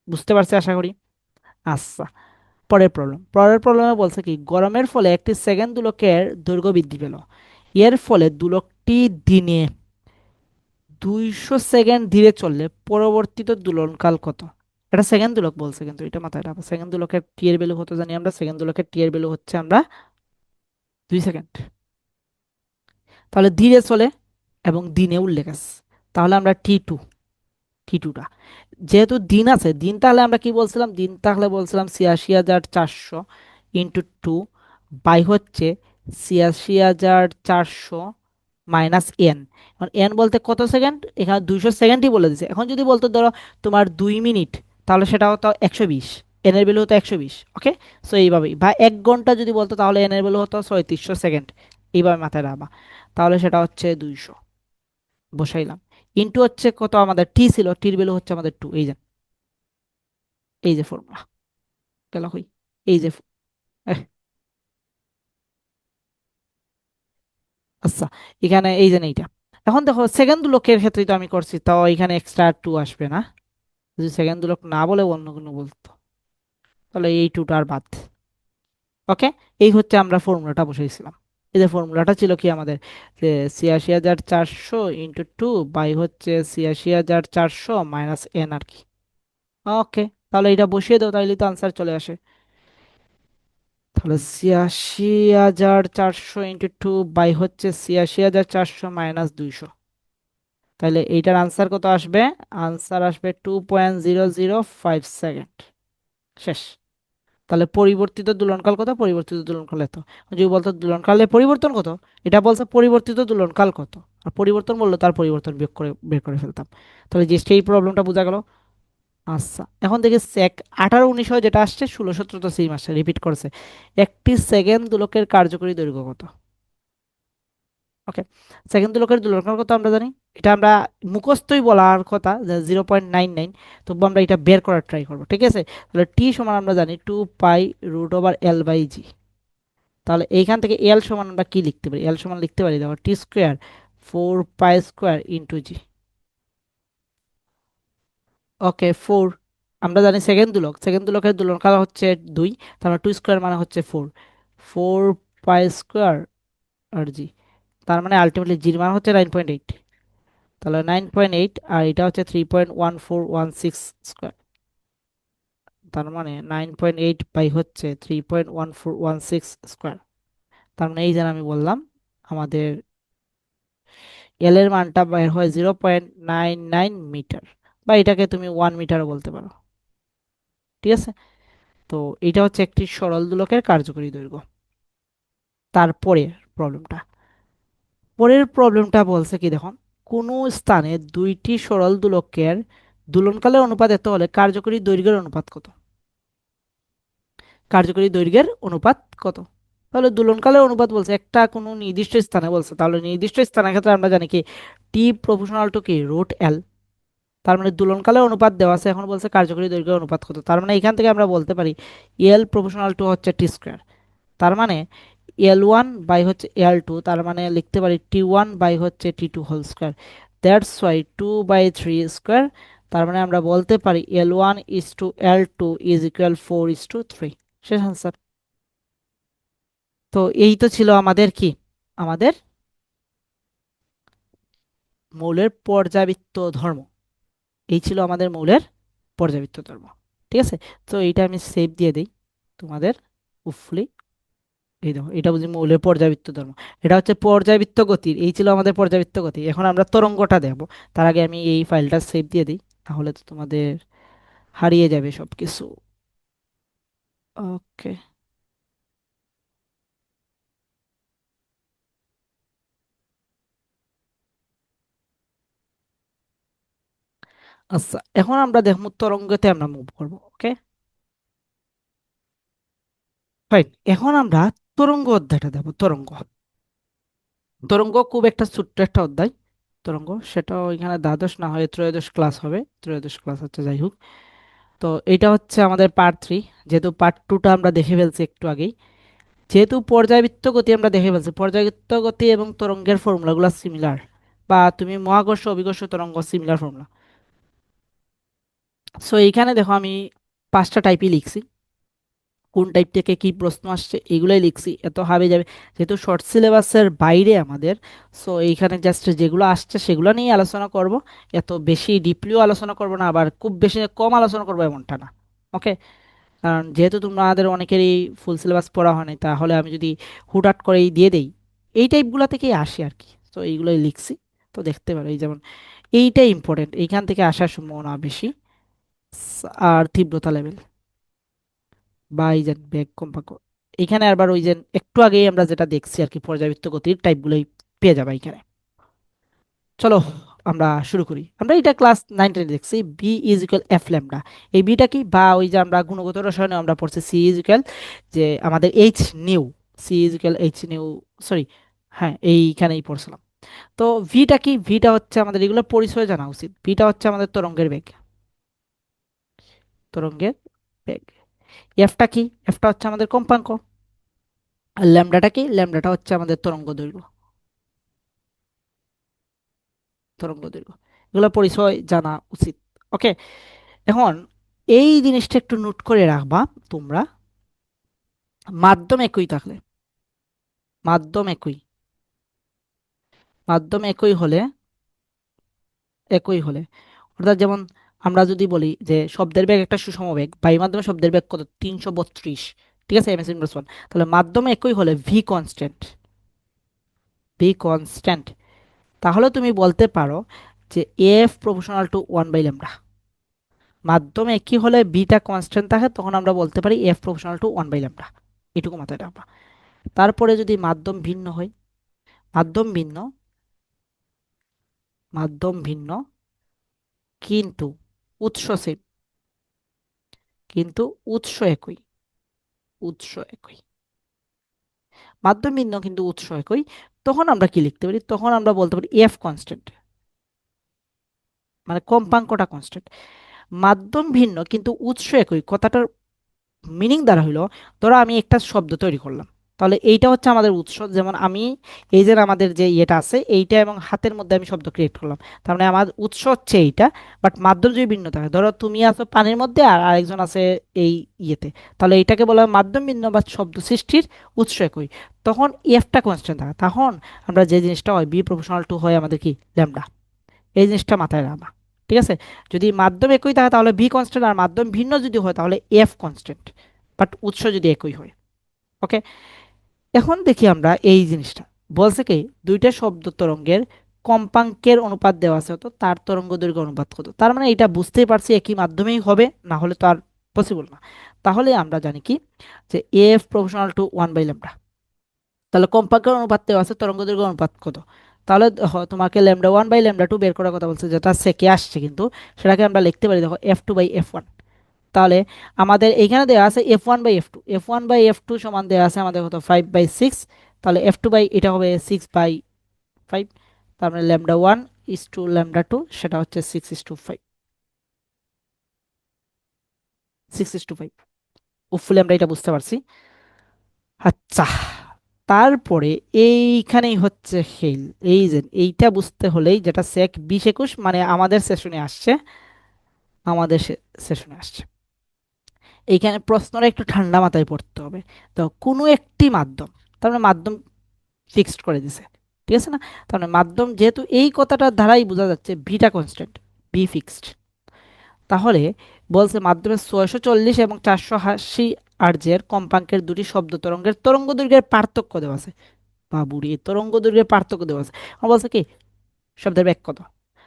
বুঝতে পারছি আশা করি। আচ্ছা, পরের প্রবলেমে বলছে কি গরমের ফলে একটি সেকেন্ড দুলকের দৈর্ঘ্য বৃদ্ধি পেল। এর ফলে দুলকটি দিনে 200 সেকেন্ড ধীরে চললে পরবর্তীত দোলনকাল কত? এটা সেকেন্ড দোলক বলছে, কিন্তু এটা মাথায় রাখো, সেকেন্ড দোলকের টি এর ভ্যালু কত জানি আমরা, সেকেন্ড দোলকের টি এর ভ্যালু হচ্ছে আমরা 2 সেকেন্ড। তাহলে ধীরে চলে এবং দিনে উল্লেখ আছে, তাহলে আমরা টি টুটা, যেহেতু দিন আছে, দিন তাহলে আমরা কি বলছিলাম, দিন তাহলে বলছিলাম 86,400 ইন্টু 2 বাই হচ্ছে 86,400 মাইনাস এন। এখন এন বলতে কত সেকেন্ড, এখানে 200 সেকেন্ডই বলে দিছে। এখন যদি বলতো ধরো তোমার 2 মিনিট, তাহলে সেটা হতো 120, এন এর ভ্যালু হতো 120। ওকে, সো এইভাবেই, বা 1 ঘন্টা যদি বলতো তাহলে এন এর ভ্যালু হতো 3700 সেকেন্ড। এইভাবে মাথায় রাখবা, তাহলে সেটা হচ্ছে 200 বসাইলাম। ইন্টু হচ্ছে কত, আমাদের টি ছিল, টির ভ্যালু হচ্ছে আমাদের 2। এই যে ফর্মুলা গেল কই, এই যে এহ, আচ্ছা, এখানে এই যে এইটা। এখন দেখো সেকেন্ড লোকের ক্ষেত্রে তো আমি করছি, তাও এখানে এক্সট্রা 2 আসবে না। যদি সেকেন্ড লোক না বলে অন্য কোনো বলতো, তাহলে এই 2টা আর বাদ। ওকে, এই হচ্ছে আমরা ফর্মুলাটা বসাইছিলাম। এই যে ফর্মুলাটা ছিল কি আমাদের, যে 86,400 ইন্টু 2 বাই হচ্ছে 86,400 মাইনাস এন আর কি। ওকে, তাহলে এটা বসিয়ে দাও, তাহলে তো আনসার চলে আসে। তাহলে 86,400 ইন্টু 2 বাই হচ্ছে 86,400 মাইনাস 200। তাহলে এইটার আনসার কত আসবে, আনসার আসবে 2.005 সেকেন্ড। শেষ। তাহলে পরিবর্তিত দোলনকাল কত, পরিবর্তিত দোলনকাল এত। যদি বলতো দোলনকালের পরিবর্তন কত, এটা বলছে পরিবর্তিত দোলনকাল কত, আর পরিবর্তন বললো তার পরিবর্তন বিয়োগ করে বের করে ফেলতাম। তাহলে যে এই প্রবলেমটা বোঝা গেল। আচ্ছা, এখন দেখি সেক 18-19 যেটা আসছে, 16-17 তো সেম আসছে, রিপিট করছে। একটি সেকেন্ড দোলকের কার্যকরী দৈর্ঘ্য কত? ওকে, সেকেন্ড দোলকের দোলকের কত আমরা জানি, এটা আমরা মুখস্থই বলার কথা, 0.99। তবু আমরা এটা বের করার ট্রাই করবো, ঠিক আছে? তাহলে টি সমান আমরা জানি 2π√L/g। তাহলে এইখান থেকে এল সমান আমরা কি লিখতে পারি, এল সমান লিখতে পারি দেখো টি² 4π² ইন্টু জি। ওকে, 4। আমরা জানি সেকেন্ড দুলকের দুলনকাল হচ্ছে 2, তার মানে 2² মানে হচ্ছে 4। 4π² আর জি, তার মানে আলটিমেটলি জির মান হচ্ছে 9.8। তাহলে 9.8, আর এটা হচ্ছে 3.1416 স্কোয়ার। তার মানে 9.8 বাই হচ্ছে 3.1416 স্কোয়ার। তার মানে এই যে আমি বললাম, আমাদের এল এর মানটা বের হয় 0.99 মিটার, বা এটাকে তুমি 1 মিটারও বলতে পারো। ঠিক আছে, তো এটা হচ্ছে একটি সরল দোলকের কার্যকরী দৈর্ঘ্য। তারপরের প্রবলেমটা, পরের প্রবলেমটা বলছে কি দেখুন, কোনো স্থানে দুইটি সরল দোলকের দোলনকালের অনুপাত এত হলে কার্যকরী দৈর্ঘ্যের অনুপাত কত? কার্যকরী দৈর্ঘ্যের অনুপাত কত? তাহলে দোলনকালের অনুপাত বলছে একটা কোনো নির্দিষ্ট স্থানে বলছে, তাহলে নির্দিষ্ট স্থানের ক্ষেত্রে আমরা জানি কি টি প্রপোর্শনাল টু কি রুট এল। তার মানে দোলনকালের অনুপাত দেওয়া আছে, এখন বলছে কার্যকরী দৈর্ঘ্যের অনুপাত কত, তার মানে এখান থেকে আমরা বলতে পারি এল প্রপোর্শনাল টু হচ্ছে টি স্কোয়ার। তার মানে L1 বাই হচ্ছে L2, তার মানে লিখতে পারি T1 বাই হচ্ছে T2 whole square. That's Y 2/3 square. তার মানে আমরা বলতে পারি L1 is two L2 is equal 4:3। শেষ আনসার। তো এই তো ছিল আমাদের কি, আমাদের মৌলের পর্যাবৃত্ত ধর্ম। এই ছিল আমাদের মৌলের পর্যাবৃত্ত ধর্ম। ঠিক আছে, তো এইটা আমি সেভ দিয়ে দিই তোমাদের উফলি। এই দেখো, এটা বুঝি মৌলের পর্যাবৃত্ত ধর্ম। এটা হচ্ছে পর্যাবৃত্ত গতির, এই ছিল আমাদের পর্যাবৃত্ত গতি। এখন আমরা তরঙ্গটা দেখবো, তার আগে আমি এই ফাইলটা সেভ দিয়ে দিই, তাহলে তো তোমাদের হারিয়ে যাবে সবকিছু। ওকে, আচ্ছা এখন আমরা দেখবো তরঙ্গতে আমরা মুভ করব। ওকে ফাইন, এখন আমরা তরঙ্গ অধ্যায়টা দেখবো। তরঙ্গ, তরঙ্গ খুব একটা ছোট্ট একটা অধ্যায়। তরঙ্গ সেটা ওইখানে দ্বাদশ না হয়ে ত্রয়োদশ ক্লাস হবে, ত্রয়োদশ ক্লাস হচ্ছে, যাই হোক। তো এটা হচ্ছে আমাদের পার্ট 3, যেহেতু পার্ট 2টা আমরা দেখে ফেলছি একটু আগেই। যেহেতু পর্যাবৃত্ত গতি আমরা দেখে ফেলছি, পর্যাবৃত্ত গতি এবং তরঙ্গের ফর্মুলাগুলো সিমিলার, বা তুমি মহাকর্ষ অভিকর্ষ তরঙ্গ সিমিলার ফর্মুলা। সো এইখানে দেখো আমি 5টা টাইপই লিখছি, কোন টাইপ থেকে কি প্রশ্ন আসছে এগুলোই লিখছি, এত হবে যাবে যেহেতু শর্ট সিলেবাসের বাইরে আমাদের। সো এইখানে জাস্ট যেগুলো আসছে সেগুলো নিয়ে আলোচনা করব, এত বেশি ডিপলিও আলোচনা করব না, আবার খুব বেশি কম আলোচনা করবো এমনটা না। ওকে, কারণ যেহেতু তোমাদের অনেকেরই ফুল সিলেবাস পড়া হয় নাই, তাহলে আমি যদি হুটহাট করেই দিয়ে দেই, এই টাইপগুলো থেকেই আসে আর কি। তো এইগুলোই লিখছি, তো দেখতে পারো এই যেমন এইটাই ইম্পর্টেন্ট, এইখান থেকে আসার সম্ভাবনা বেশি। আর তীব্রতা লেভেল বা এই যে বেগ কম্পাঙ্ক, এখানে আবার ওই যে একটু আগেই আমরা যেটা দেখছি আর কি পর্যাবৃত্ত গতির টাইপগুলোই পেয়ে যাবে এখানে। চলো আমরা শুরু করি। আমরা এটা ক্লাস 9-10 দেখছি, B is equal F lambda. এই বিটা কি, বা ওই যে আমরা গুণগত রসায়নে আমরা পড়ছি সি ইজ ইকুয়াল যে আমাদের H nu, C is equal H nu, sorry, হ্যাঁ এইখানেই পড়ছিলাম। তো ভিটা কি, ভিটা হচ্ছে আমাদের এগুলো পরিচয় জানা উচিত। ভিটা হচ্ছে আমাদের তরঙ্গের বেগ, তরঙ্গের বেগ। এফটা কি, এফটা হচ্ছে আমাদের কম্পাঙ্ক। আর ল্যামডাটা কি, ল্যামডাটা হচ্ছে আমাদের তরঙ্গ দৈর্ঘ্য, তরঙ্গ দৈর্ঘ্য। এগুলো পরিচয় জানা উচিত। ওকে, এখন এই জিনিসটা একটু নোট করে রাখবা তোমরা। মাধ্যম একই থাকলে, মাধ্যম একই, মাধ্যম একই হলে, একই হলে অর্থাৎ যেমন আমরা যদি বলি যে শব্দের বেগ একটা সুষম বেগ, বায়ু মাধ্যমে শব্দের বেগ কত, 332, ঠিক আছে, এম এস ইনভার্স 1, তাহলে মাধ্যমে একই হলে ভি কনস্ট্যান্ট, ভি কনস্ট্যান্ট, তাহলে তুমি বলতে পারো যে এফ প্রপোর্শনাল টু 1/λ। মাধ্যমে একই হলে বিটা কনস্ট্যান্ট থাকে, তখন আমরা বলতে পারি এফ প্রপোর্শনাল টু 1/λ। এটুকু মাথায় রাখবা। তারপরে যদি মাধ্যম ভিন্ন হয়, মাধ্যম ভিন্ন, মাধ্যম ভিন্ন কিন্তু উৎস সেম, কিন্তু উৎস একই, উৎস একই, মাধ্যম ভিন্ন কিন্তু উৎস একই, তখন আমরা কি লিখতে পারি, তখন আমরা বলতে পারি এফ কনস্ট্যান্ট, মানে কম্পাঙ্কটা কনস্ট্যান্ট। মাধ্যম ভিন্ন কিন্তু উৎস একই কথাটার মিনিং দ্বারা হইলো, ধরো আমি একটা শব্দ তৈরি করলাম, তাহলে এইটা হচ্ছে আমাদের উৎস। যেমন আমি এই যে আমাদের যে ইয়েটা আছে এইটা এবং হাতের মধ্যে আমি শব্দ ক্রিয়েট করলাম, তার মানে আমার উৎস হচ্ছে এইটা। বাট মাধ্যম যদি ভিন্ন থাকে, ধরো তুমি আছো পানির মধ্যে আর আরেকজন আছে এই ইয়েতে, তাহলে এইটাকে বলা হয় মাধ্যম ভিন্ন বা শব্দ সৃষ্টির উৎস একই। তখন এফটা কনস্ট্যান্ট থাকে, তখন আমরা যে জিনিসটা হয় বি প্রপোর্শনাল টু হয় আমাদের কি ল্যামডা। এই জিনিসটা মাথায় রাখবা, ঠিক আছে। যদি মাধ্যম একই থাকে তাহলে ভি কনস্ট্যান্ট, আর মাধ্যম ভিন্ন যদি হয় তাহলে এফ কনস্ট্যান্ট, বাট উৎস যদি একই হয়। ওকে, এখন দেখি আমরা এই জিনিসটা বলছে কি, দুইটা শব্দ তরঙ্গের কম্পাঙ্কের অনুপাত দেওয়া আছে, তো তার তরঙ্গ দৈর্ঘ্য অনুপাত কত। তার মানে এটা বুঝতেই পারছি একই মাধ্যমেই হবে, না হলে তো আর পসিবল না। তাহলে আমরা জানি কি যে এফ প্রপোর্শনাল টু 1/λ, তাহলে কম্পাঙ্কের অনুপাত দেওয়া আছে, তরঙ্গ দৈর্ঘ্য অনুপাত কত? তাহলে তোমাকে λ1/λ2 বের করার কথা বলছে, যেটা সেকে আসছে, কিন্তু সেটাকে আমরা লিখতে পারি দেখো f2/f1। তাহলে আমাদের এইখানে দেওয়া আছে f1/f2, f1/f2 সমান দেওয়া আছে আমাদের কত, 5/6। তাহলে f2 বাই এটা হবে 6/5। তার মানে λ1:λ2 সেটা হচ্ছে 6:5, 6:5। হোপফুলি আমরা এটা বুঝতে পারছি। আচ্ছা, তারপরে এইখানেই হচ্ছে হেল। এই যে এইটা বুঝতে হলেই, যেটা সেক 20-21 মানে আমাদের সেশনে আসছে, আমাদের সেশনে আসছে, এইখানে প্রশ্নটা একটু ঠান্ডা মাথায় পড়তে হবে। তো কোনো একটি মাধ্যম, তার মানে মাধ্যম ফিক্সড করে দিছে, ঠিক আছে না? তার মানে মাধ্যম, যেহেতু এই কথাটার দ্বারাই বোঝা যাচ্ছে বিটা কনস্ট্যান্ট, বি ফিক্সড, তাহলে বলছে মাধ্যমে 640 এবং 480 আরজের কম্পাঙ্কের দুটি শব্দ তরঙ্গের তরঙ্গ দৈর্ঘ্যের পার্থক্য দেওয়া আছে। বাবুরে, তরঙ্গ দৈর্ঘ্যের পার্থক্য দেওয়া আছে। আমার বলছে কি, শব্দের বেগ কত?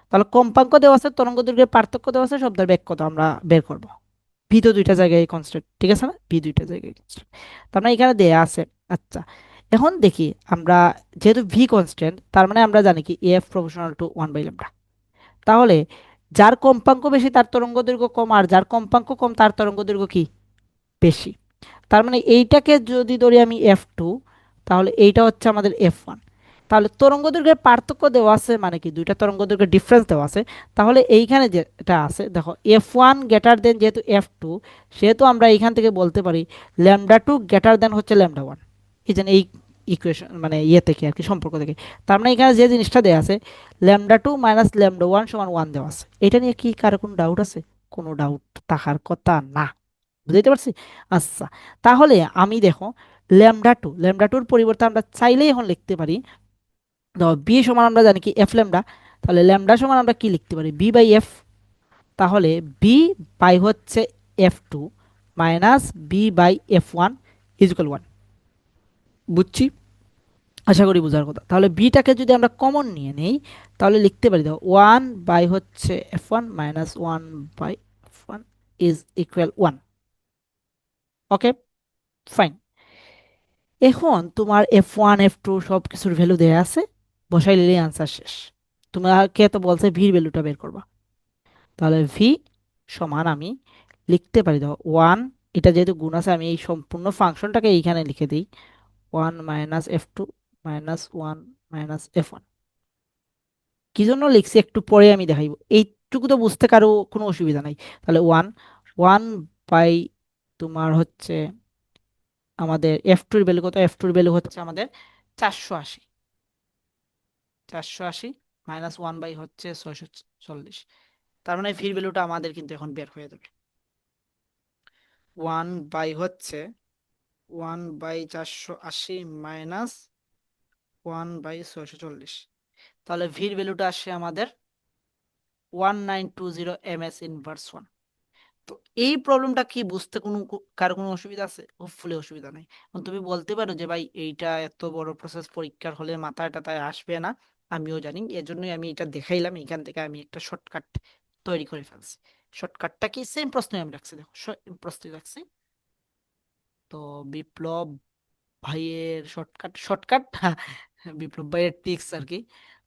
তাহলে কম্পাঙ্ক দেওয়া আছে, তরঙ্গ দৈর্ঘ্যের পার্থক্য দেওয়া আছে, শব্দের বেগ কত আমরা বের করব। ভি তো দুইটা জায়গায় কনস্ট্যান্ট, ঠিক আছে না? ভি দুইটা জায়গায় কনস্ট্যান্ট, তার মানে এখানে দেয়া আছে। আচ্ছা, এখন দেখি আমরা, যেহেতু ভি কনস্ট্যান্ট, তার মানে আমরা জানি কি এফ প্রপোর্শনাল টু 1/λ। তাহলে যার কম্পাঙ্ক বেশি তার তরঙ্গ দৈর্ঘ্য কম, আর যার কম্পাঙ্ক কম তার তরঙ্গ দৈর্ঘ্য কি, বেশি। তার মানে এইটাকে যদি ধরি আমি F2, তাহলে এইটা হচ্ছে আমাদের F1। তাহলে তরঙ্গ দৈর্ঘ্যের পার্থক্য দেওয়া আছে মানে কি, দুইটা তরঙ্গ দৈর্ঘ্যের ডিফারেন্স দেওয়া আছে। তাহলে এইখানে যেটা আছে দেখো, F1 গ্রেটার দেন যেহেতু F2, সেহেতু আমরা এইখান থেকে বলতে পারি λ2 গ্রেটার দেন হচ্ছে λ1। এই যে এই ইকুয়েশন মানে ইয়ে থেকে আর কি, সম্পর্ক থেকে। তার মানে এখানে যে জিনিসটা দেওয়া আছে, λ2 মাইনাস λ1 সমান 1 দেওয়া আছে। এটা নিয়ে কি কারো কোনো ডাউট আছে? কোনো ডাউট থাকার কথা না, বুঝতে পারছি। আচ্ছা, তাহলে আমি দেখো ল্যামডা টুর পরিবর্তে আমরা চাইলেই এখন লিখতে পারি, ধরো বি সমান আমরা জানি কি এফ ল্যামডা। তাহলে ল্যামডা সমান আমরা কি লিখতে পারি, বি/এফ। তাহলে বি বাই হচ্ছে F2 মাইনাস বি/F1 ইজুকাল 1। বুঝছি, আশা করি বোঝার কথা। তাহলে বিটাকে যদি আমরা কমন নিয়ে নেই, তাহলে লিখতে পারি দেখো 1 বাই হচ্ছে F1 minus 1/F1 is equal 1। Okay, fine. এখন তোমার F1 F2 সব কিছুর ভ্যালু দেয়া আছে, বসাই নিলে আনসার শেষ। তোমাকে তো বলছে ভির ভ্যালুটা বের করবা। তাহলে ভি সমান আমি লিখতে পারি দেখো 1, এটা যেহেতু গুণ আছে আমি এই সম্পূর্ণ ফাংশনটাকে এইখানে লিখে দিই, 1 - F2 মাইনাস 1 - F1। কি জন্য লিখছি একটু পরে আমি দেখাইবো, এইটুকু তো বুঝতে কারো কোনো অসুবিধা নাই। তাহলে 1 বাই তোমার হচ্ছে আমাদের F2 এর ভ্যালু কত, F2 এর ভ্যালু হচ্ছে আমাদের 480, 480 মাইনাস 1 বাই হচ্ছে 640। তার মানে ভির ভ্যালুটা আমাদের কিন্তু এখন বের হয়ে যাবে। 1/480 মাইনাস 1/640। তাহলে ভির ভ্যালুটা আসে আমাদের 1920 ms/1। তো এই প্রবলেমটা কি বুঝতে কারো কোনো অসুবিধা আছে? হোপফুলি অসুবিধা নাই। এখন তুমি বলতে পারো যে ভাই এইটা এত বড় প্রসেস, পরীক্ষার হলে মাথায় টাথায় আসবে না। আমিও জানি, এজন্যই আমি এটা দেখাইলাম, এখান থেকে আমি একটা শর্টকাট তৈরি করে ফেলছি। শর্টকাটটা কি, সেম প্রশ্নই আমি রাখছি, দেখো প্রশ্নই রাখছি। তো বিপ্লব ভাইয়ের শর্টকাট, শর্টকাট বিপ্লব ভাইয়ের টিক্স আর কি।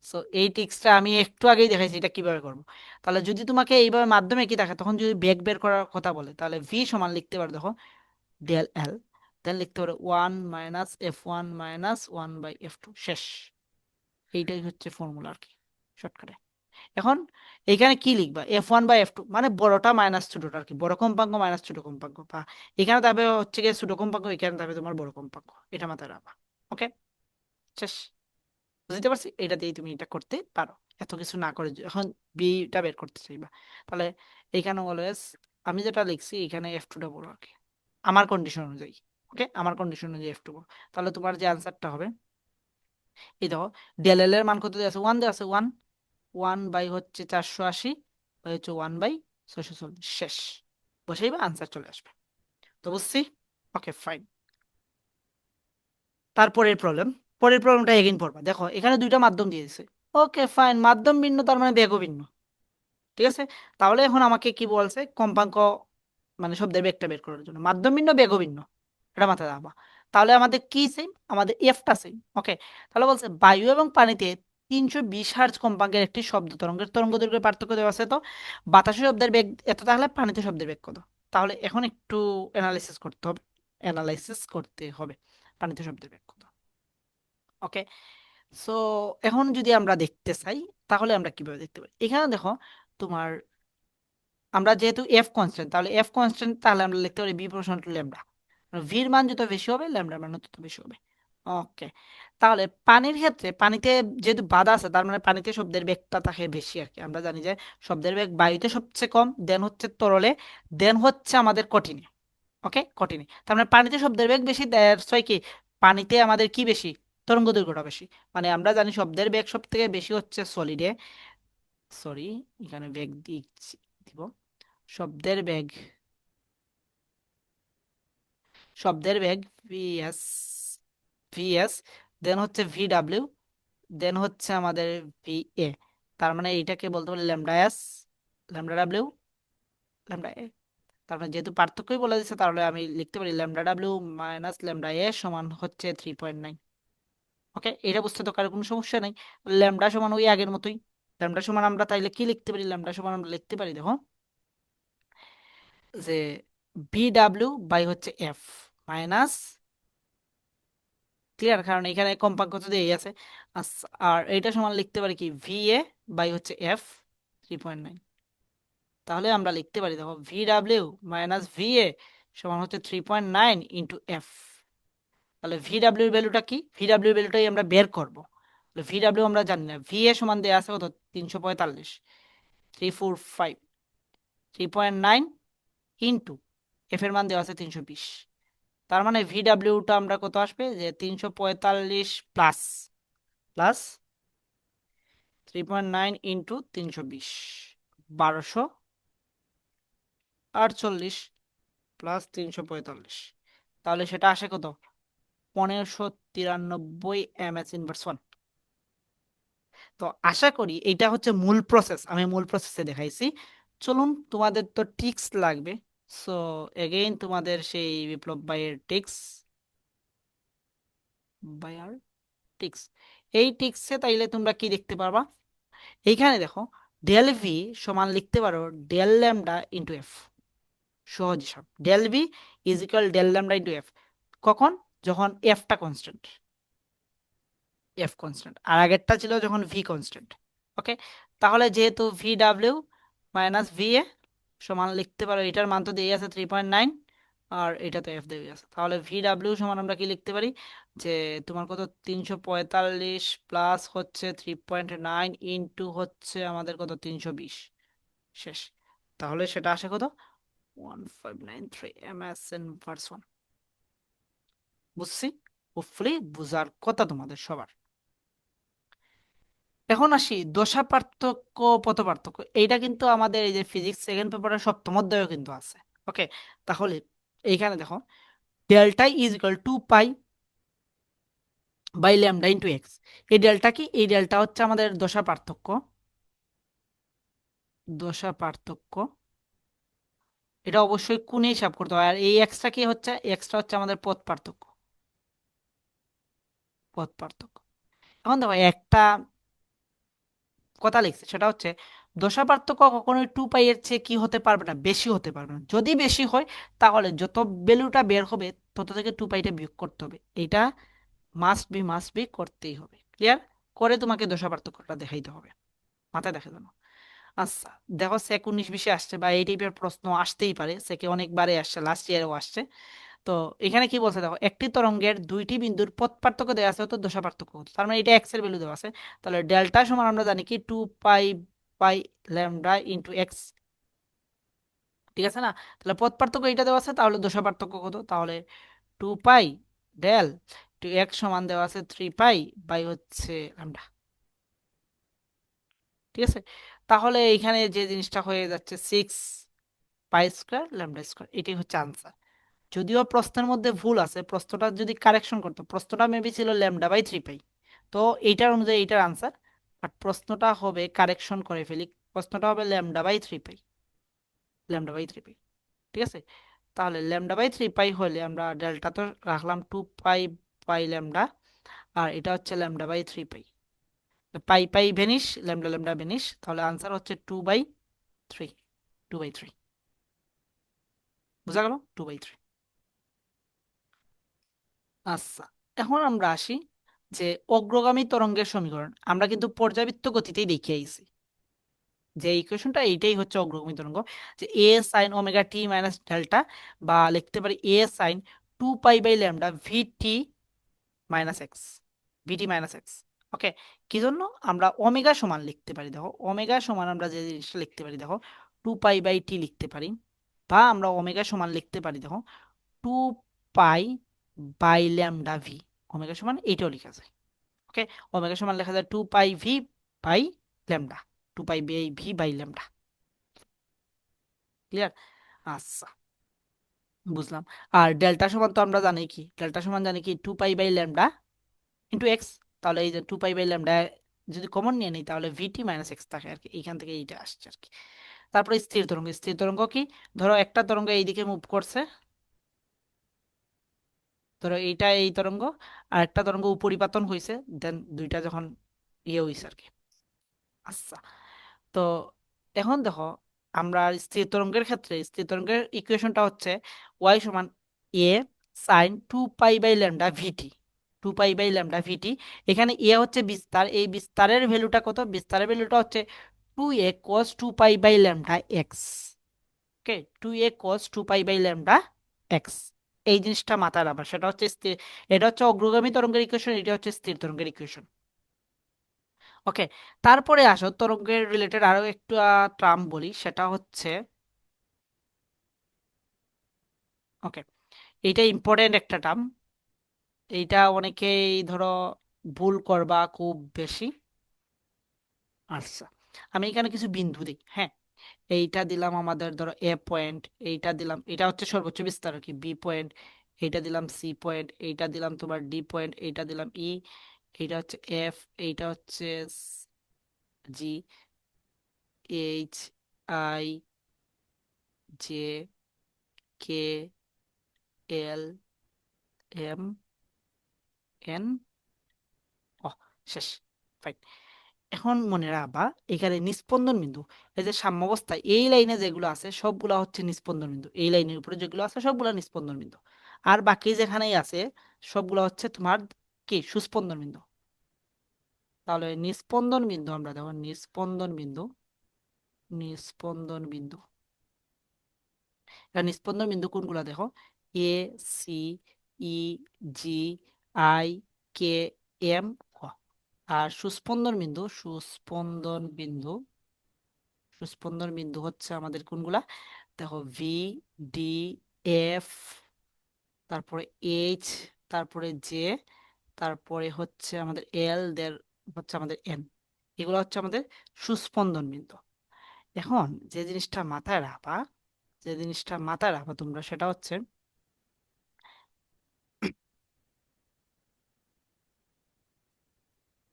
সো এই টিক্সটা আমি একটু আগেই দেখাইছি এটা কিভাবে করবো। তাহলে যদি তোমাকে এইভাবে মাধ্যমে কি দেখে, তখন যদি বেগ বের করার কথা বলে, তাহলে ভি সমান লিখতে পারো দেখো ডেল এল, দেন লিখতে পারো 1 - F1 - 1/F2 শেষ। এইটাই হচ্ছে ফর্মুলা আর কি, শর্টকাটে। এখন এখানে কি লিখবা, F1/F2 মানে বড়টা মাইনাস ছোটটা আর কি, বড় কম্পাঙ্ক মাইনাস ছোট কম্পাঙ্ক, বা এখানে তবে হচ্ছে গিয়ে ছোট কম্পাঙ্ক, এখানে তবে তোমার বড় কম্পাঙ্ক, এটা মাথায় রাখবা। ওকে, শেষ। বুঝতে পারছি, এটা দিয়েই তুমি এটা করতে পারো, এত কিছু না করে এখন বিটা বের করতে চাইবা। তাহলে এইখানে অলওয়েজ আমি যেটা লিখছি এখানে F2টা বড় আর কি, আমার কন্ডিশন অনুযায়ী। ওকে, আমার কন্ডিশন অনুযায়ী F2 বড়। তাহলে তোমার যে আনসারটা হবে, এই দেখো ডেল এল এর মান কত দেওয়া আছে, 1 দেওয়া আছে, 1 বাই হচ্ছে 480 বাই হচ্ছে 1/640 শেষ। বসাইবা আনসার চলে আসবে। তো বুঝছি, ওকে ফাইন। তারপরের প্রবলেম, পরের প্রবলেমটা এগেইন পড়বা। দেখো এখানে দুইটা মাধ্যম দিয়ে দিছে, ওকে ফাইন, মাধ্যম ভিন্ন তার মানে বেগও ভিন্ন, ঠিক আছে। তাহলে এখন আমাকে কি বলছে, কম্পাঙ্ক মানে শব্দের বেগটা বের করার জন্য, মাধ্যম ভিন্ন বেগও ভিন্ন, এটা মাথায় রাখবা। তাহলে আমাদের কি সেম, আমাদের এফটা সেম। ওকে, তাহলে বলছে বায়ু এবং পানিতে 320 হার্জ কম্পাঙ্কের একটি শব্দ তরঙ্গের তরঙ্গ দৈর্ঘ্যের পার্থক্য দেওয়া আছে। তো বাতাসে শব্দের বেগ এত, তাহলে পানিতে শব্দের বেগ কত? তাহলে এখন একটু অ্যানালাইসিস করতে হবে পানিতে শব্দের বেগ কত। ওকে, সো এখন যদি আমরা দেখতে চাই, তাহলে আমরা কিভাবে দেখতে পারি? এখানে দেখো, তোমার আমরা যেহেতু এফ কনস্ট্যান্ট, তাহলে এফ কনস্ট্যান্ট, তাহলে আমরা লিখতে পারি বি প্রপোর্শনাল টু ল্যামডা। ভির মান যত বেশি হবে ল্যামডার মান তত বেশি হবে। ওকে, তাহলে পানির ক্ষেত্রে, পানিতে যেহেতু বাধা আছে, তার মানে পানিতে শব্দের বেগটা থাকে বেশি আর কি। আমরা জানি যে শব্দের বেগ বায়ুতে সবচেয়ে কম, দেন হচ্ছে তরলে, দেন হচ্ছে আমাদের কঠিনে। ওকে, কঠিনে, তার মানে পানিতে শব্দের বেগ বেশি, ছয় কি, পানিতে আমাদের কি বেশি, তরঙ্গ দৈর্ঘ্যটা বেশি। মানে আমরা জানি শব্দের বেগ সব থেকে বেশি হচ্ছে সলিডে, সরি, এখানে বেগ দিচ্ছি, দিব, শব্দের বেগ, শব্দের বেগ ভিএস, ভিএস, দেন হচ্ছে ভিডাব্লিউ, দেন হচ্ছে আমাদের ভিএ। তার মানে এইটাকে বলতে পারি lambda S, lambda W, lambda এ। তার মানে যেহেতু পার্থক্যই বলে দিচ্ছে, তাহলে আমি লিখতে পারি ল্যামডা ডাব্লিউ মাইনাস ল্যামডা এ সমান হচ্ছে 3.9। ওকে, এটা বুঝতে তো কারো কোনো সমস্যা নেই। ল্যামডা সমান ওই আগের মতোই। ল্যামডা সমান আমরা তাইলে কি লিখতে পারি? ল্যামডা সমান আমরা লিখতে পারি, দেখো, যে ভি ডাব্লিউ বাই হচ্ছে এফ মাইনাস, ক্লিয়ার, কারণ এখানে কম্পাঙ্ক তো দিয়েই আছে। আর এইটা সমান লিখতে পারি কি, ভি এ বাই হচ্ছে এফ 3.9। তাহলে আমরা লিখতে পারি, দেখো, V W minus V A সমান হচ্ছে 3.9 ইন্টু এফ। তাহলে ভি ডাব্লিউর ভ্যালুটা কি? ভি ডাব্লিউর ভ্যালুটাই আমরা বের করবো। তাহলে ভি ডাব্লিউ আমরা জানি না, ভি এ সমান দেওয়া আছে কত, 345, 345, 3.9 ইন্টু এফ এর মান দেওয়া আছে 320। তার মানে ভি ডাব্লিউটা আমরা কত আসবে, যে 345 প্লাস প্লাস 3.9 ইন্টু 320, 1248 প্লাস 345, তাহলে সেটা আসে কত, 1593 এম এস ইনভার্স ওয়ান। তো আশা করি এইটা হচ্ছে মূল প্রসেস, আমি মূল প্রসেসে দেখাইছি। চলুন, তোমাদের তো টিক্স লাগবে। সো এগেইন তোমাদের সেই বিপ্লব ভাইয়ের টিক্স, ভাইয়ার টিক্স, এই টিক্সে তাইলে তোমরা কি দেখতে পারবা? এইখানে দেখো, ডেল ভি সমান লিখতে পারো ডেল ল্যামডা ইন্টু এফ। সহজ হিসাব, del V is equal del lambda into F. কখন? যখন এফটা কনস্ট্যান্ট, এফ কনস্ট্যান্ট, আর আগেরটা ছিল যখন ভি কনস্ট্যান্ট। ওকে, তাহলে যেহেতু V W minus V A সমান লিখতে পারো, এটার মান তো দিয়ে আছে 3.9, আর এটা তো এফ দিয়ে আছে, তাহলে ভি ডাব্লিউ সমান আমরা কি লিখতে পারি, যে তোমার কত, 345 প্লাস হচ্ছে 3.9 ইন্টু হচ্ছে আমাদের কত, 320, শেষ। তাহলে সেটা আসে কত, 1593 M S inverse one. বুঝছি, হোপফুলি বুঝার কথা তোমাদের সবার। এখন আসি দশা পার্থক্য, পথ পার্থক্য। এইটা কিন্তু আমাদের এই যে ফিজিক্স সেকেন্ড পেপারের সপ্তম অধ্যায়ে কিন্তু আছে। ওকে, তাহলে এইখানে দেখো, delta is equal to pi by lambda into X. এই ডেল্টা কি? এই ডেল্টা হচ্ছে আমাদের দশা পার্থক্য, দশা পার্থক্য। এটা অবশ্যই কোণে হিসাব করতে হয়। আর এই এক্সটা কি হচ্ছে? এক্সটা হচ্ছে আমাদের পথ পার্থক্য, পথ পার্থক্য। এখন দেখো, একটা কথা লিখছে, সেটা হচ্ছে দশা পার্থক্য কখনোই 2 পাই এর চেয়ে কি হতে পারবে না, বেশি হতে পারবে না। যদি বেশি হয়, তাহলে যত ভ্যালুটা বের হবে তত থেকে 2 পাইটা বিয়োগ করতে হবে। এটা মাস্ট বি করতেই হবে। ক্লিয়ার? করে তোমাকে দশা পার্থক্যটা দেখাইতে হবে, মাথায় দেখে জানো। আচ্ছা, দেখো, সেক 19-20 আসছে, বা এই টাইপের প্রশ্ন আসতেই পারে, সেকে অনেকবারই আসছে, লাস্ট ইয়ারেও আসছে। তো এখানে কি বলছে দেখো, একটি তরঙ্গের দুইটি বিন্দুর পথ পার্থক্য দেওয়া আছে, তো দশা পার্থক্য কত? তার মানে এটা এক্স এর ভ্যালু দেওয়া আছে। তাহলে ডেল্টা সমান আমরা জানি কি, 2 pi by lambda into X. ঠিক আছে না? তাহলে পথ পার্থক্য এটা দেওয়া আছে, তাহলে দশা পার্থক্য কত? তাহলে 2 পাই ডেল টু এক্স সমান দেওয়া আছে 3 পাই বাই হচ্ছে ল্যামডা। ঠিক আছে, তাহলে এখানে যে জিনিসটা হয়ে যাচ্ছে 6 পাই স্কোয়ার ল্যামডা স্কোয়ার, এটাই হচ্ছে আনসার। যদিও প্রশ্নের মধ্যে ভুল আছে, প্রশ্নটা যদি কারেকশন করতো, প্রশ্নটা মেবি ছিল ল্যামডা বাই 3 পাই, তো এইটার অনুযায়ী এইটার আনসার। বাট প্রশ্নটা হবে, কারেকশন করে ফেলি, প্রশ্নটা হবে lambda by 3 pi, lambda by 3 pi. ঠিক আছে, তাহলে ল্যামডা বাই 3 পাই হলে আমরা ডেল্টা তো রাখলাম 2 পাই বাই ল্যামডা, আর এটা হচ্ছে lambda by 3 pi. Pi pi vanish, lambda lambda vanish, তাহলে আনসার হচ্ছে 2/3। 2/3 বুঝা গেল, 2/3। আচ্ছা, এখন আমরা আসি যে অগ্রগামী তরঙ্গের সমীকরণ আমরা কিন্তু পর্যাবৃত্ত গতিতেই দেখিয়ে আইছি, যে ইকুয়েশনটা এইটাই হচ্ছে অগ্রগামী তরঙ্গ, যে A sine omega t minus delta, বা লিখতে পারি A sine 2 pi by lambda vt minus x, vt minus x. Okay, কি জন্য আমরা ওমেগা সমান লিখতে পারি, দেখো ওমেগা সমান আমরা যে জিনিসটা লিখতে পারি, দেখো 2 পাই বাই টি লিখতে পারি, বা আমরা ওমেগা সমান লিখতে পারি, দেখো 2 pi by lambda V. Omega সমান এইটাও লেখা যায়। ওকে, ওমেগা সমান লেখা যায় 2 pi v by lambda, 2 pi v by lambda. Clear? আচ্ছা, বুঝলাম। আর ডেল্টা সমান তো আমরা জানি কি, ডেল্টা সমান জানি কি 2 pi by lambda into X. তাহলে এই যে 2 পাই বাই ল্যামডা যদি কমন নিয়ে নিই, তাহলে ভিটি মাইনাস এক্স থাকে আর কি, এইখান থেকে এইটা আসছে আর কি। তারপরে স্থির তরঙ্গ, স্থির তরঙ্গ কি, ধরো একটা তরঙ্গ এইদিকে মুভ করছে, ধরো এইটা এই তরঙ্গ, আর একটা তরঙ্গ উপরিপাতন হয়েছে, দেন দুইটা যখন ইয়ে হয়েছে আর কি। আচ্ছা, তো এখন দেখো আমরা স্থির তরঙ্গের ক্ষেত্রে স্থির তরঙ্গের ইকুয়েশনটা হচ্ছে ওয়াই সমান A sine 2 pi by lambda vt. 2 pi by lambda vt, এখানে এ হচ্ছে বিস্তার, এই বিস্তারের ভ্যালুটা কত, বিস্তারের ভ্যালুটা হচ্ছে 2a cos 2 pi by lambda X. Okay, 2a cos 2 pi by lambda X. এই জিনিসটা মাথায় রাখবা, সেটা হচ্ছে স্থির, এটা হচ্ছে অগ্রগামী তরঙ্গের ইকুয়েশন, এটা হচ্ছে স্থির তরঙ্গের ইকুয়েশন। ওকে, তারপরে আসো তরঙ্গের রিলেটেড আরো একটু টার্ম বলি, সেটা হচ্ছে, ওকে, এইটা ইম্পর্টেন্ট একটা টার্ম, এইটা অনেকেই ধরো ভুল করবা খুব বেশি। আচ্ছা, আমি এখানে কিছু বিন্দু দিই, হ্যাঁ, এইটা দিলাম আমাদের ধরো এ পয়েন্ট, এইটা দিলাম, এটা হচ্ছে সর্বোচ্চ বিস্তার আর কি, বি পয়েন্ট, এইটা দিলাম সি পয়েন্ট, এইটা দিলাম তোমার ডি পয়েন্ট, এইটা দিলাম ই, এইটা হচ্ছে এফ, এইটা হচ্ছে G, H, I, J, K, L, M, N, O, শেষ। ফাইন। এখন মনে রাখবা এখানে নিস্পন্দন বিন্দু, এই যে সাম্যাবস্থা এই লাইনে যেগুলো আছে সবগুলা হচ্ছে নিস্পন্দন বিন্দু, এই লাইনের উপরে যেগুলো আছে সবগুলা নিস্পন্দন বিন্দু, আর বাকি যেখানেই আছে সবগুলা হচ্ছে তোমার কি সুস্পন্দন বিন্দু। তাহলে নিস্পন্দন বিন্দু আমরা দেখো, নিস্পন্দন বিন্দু, নিস্পন্দন বিন্দু, এবার নিস্পন্দন বিন্দু কোনগুলা দেখো, A, C, E, G, I, K, M, O. আর সুস্পন্দন বিন্দু, সুস্পন্দন বিন্দু, সুস্পন্দন বিন্দু হচ্ছে আমাদের কোনগুলা, দেখো ভি, ডি, এফ, তারপরে এইচ, তারপরে জে, তারপরে হচ্ছে আমাদের এল, দের হচ্ছে আমাদের এন, এগুলো হচ্ছে আমাদের সুস্পন্দন বিন্দু। এখন যে জিনিসটা মাথায় রাখবা, যে জিনিসটা মাথায় রাখবা তোমরা, সেটা হচ্ছে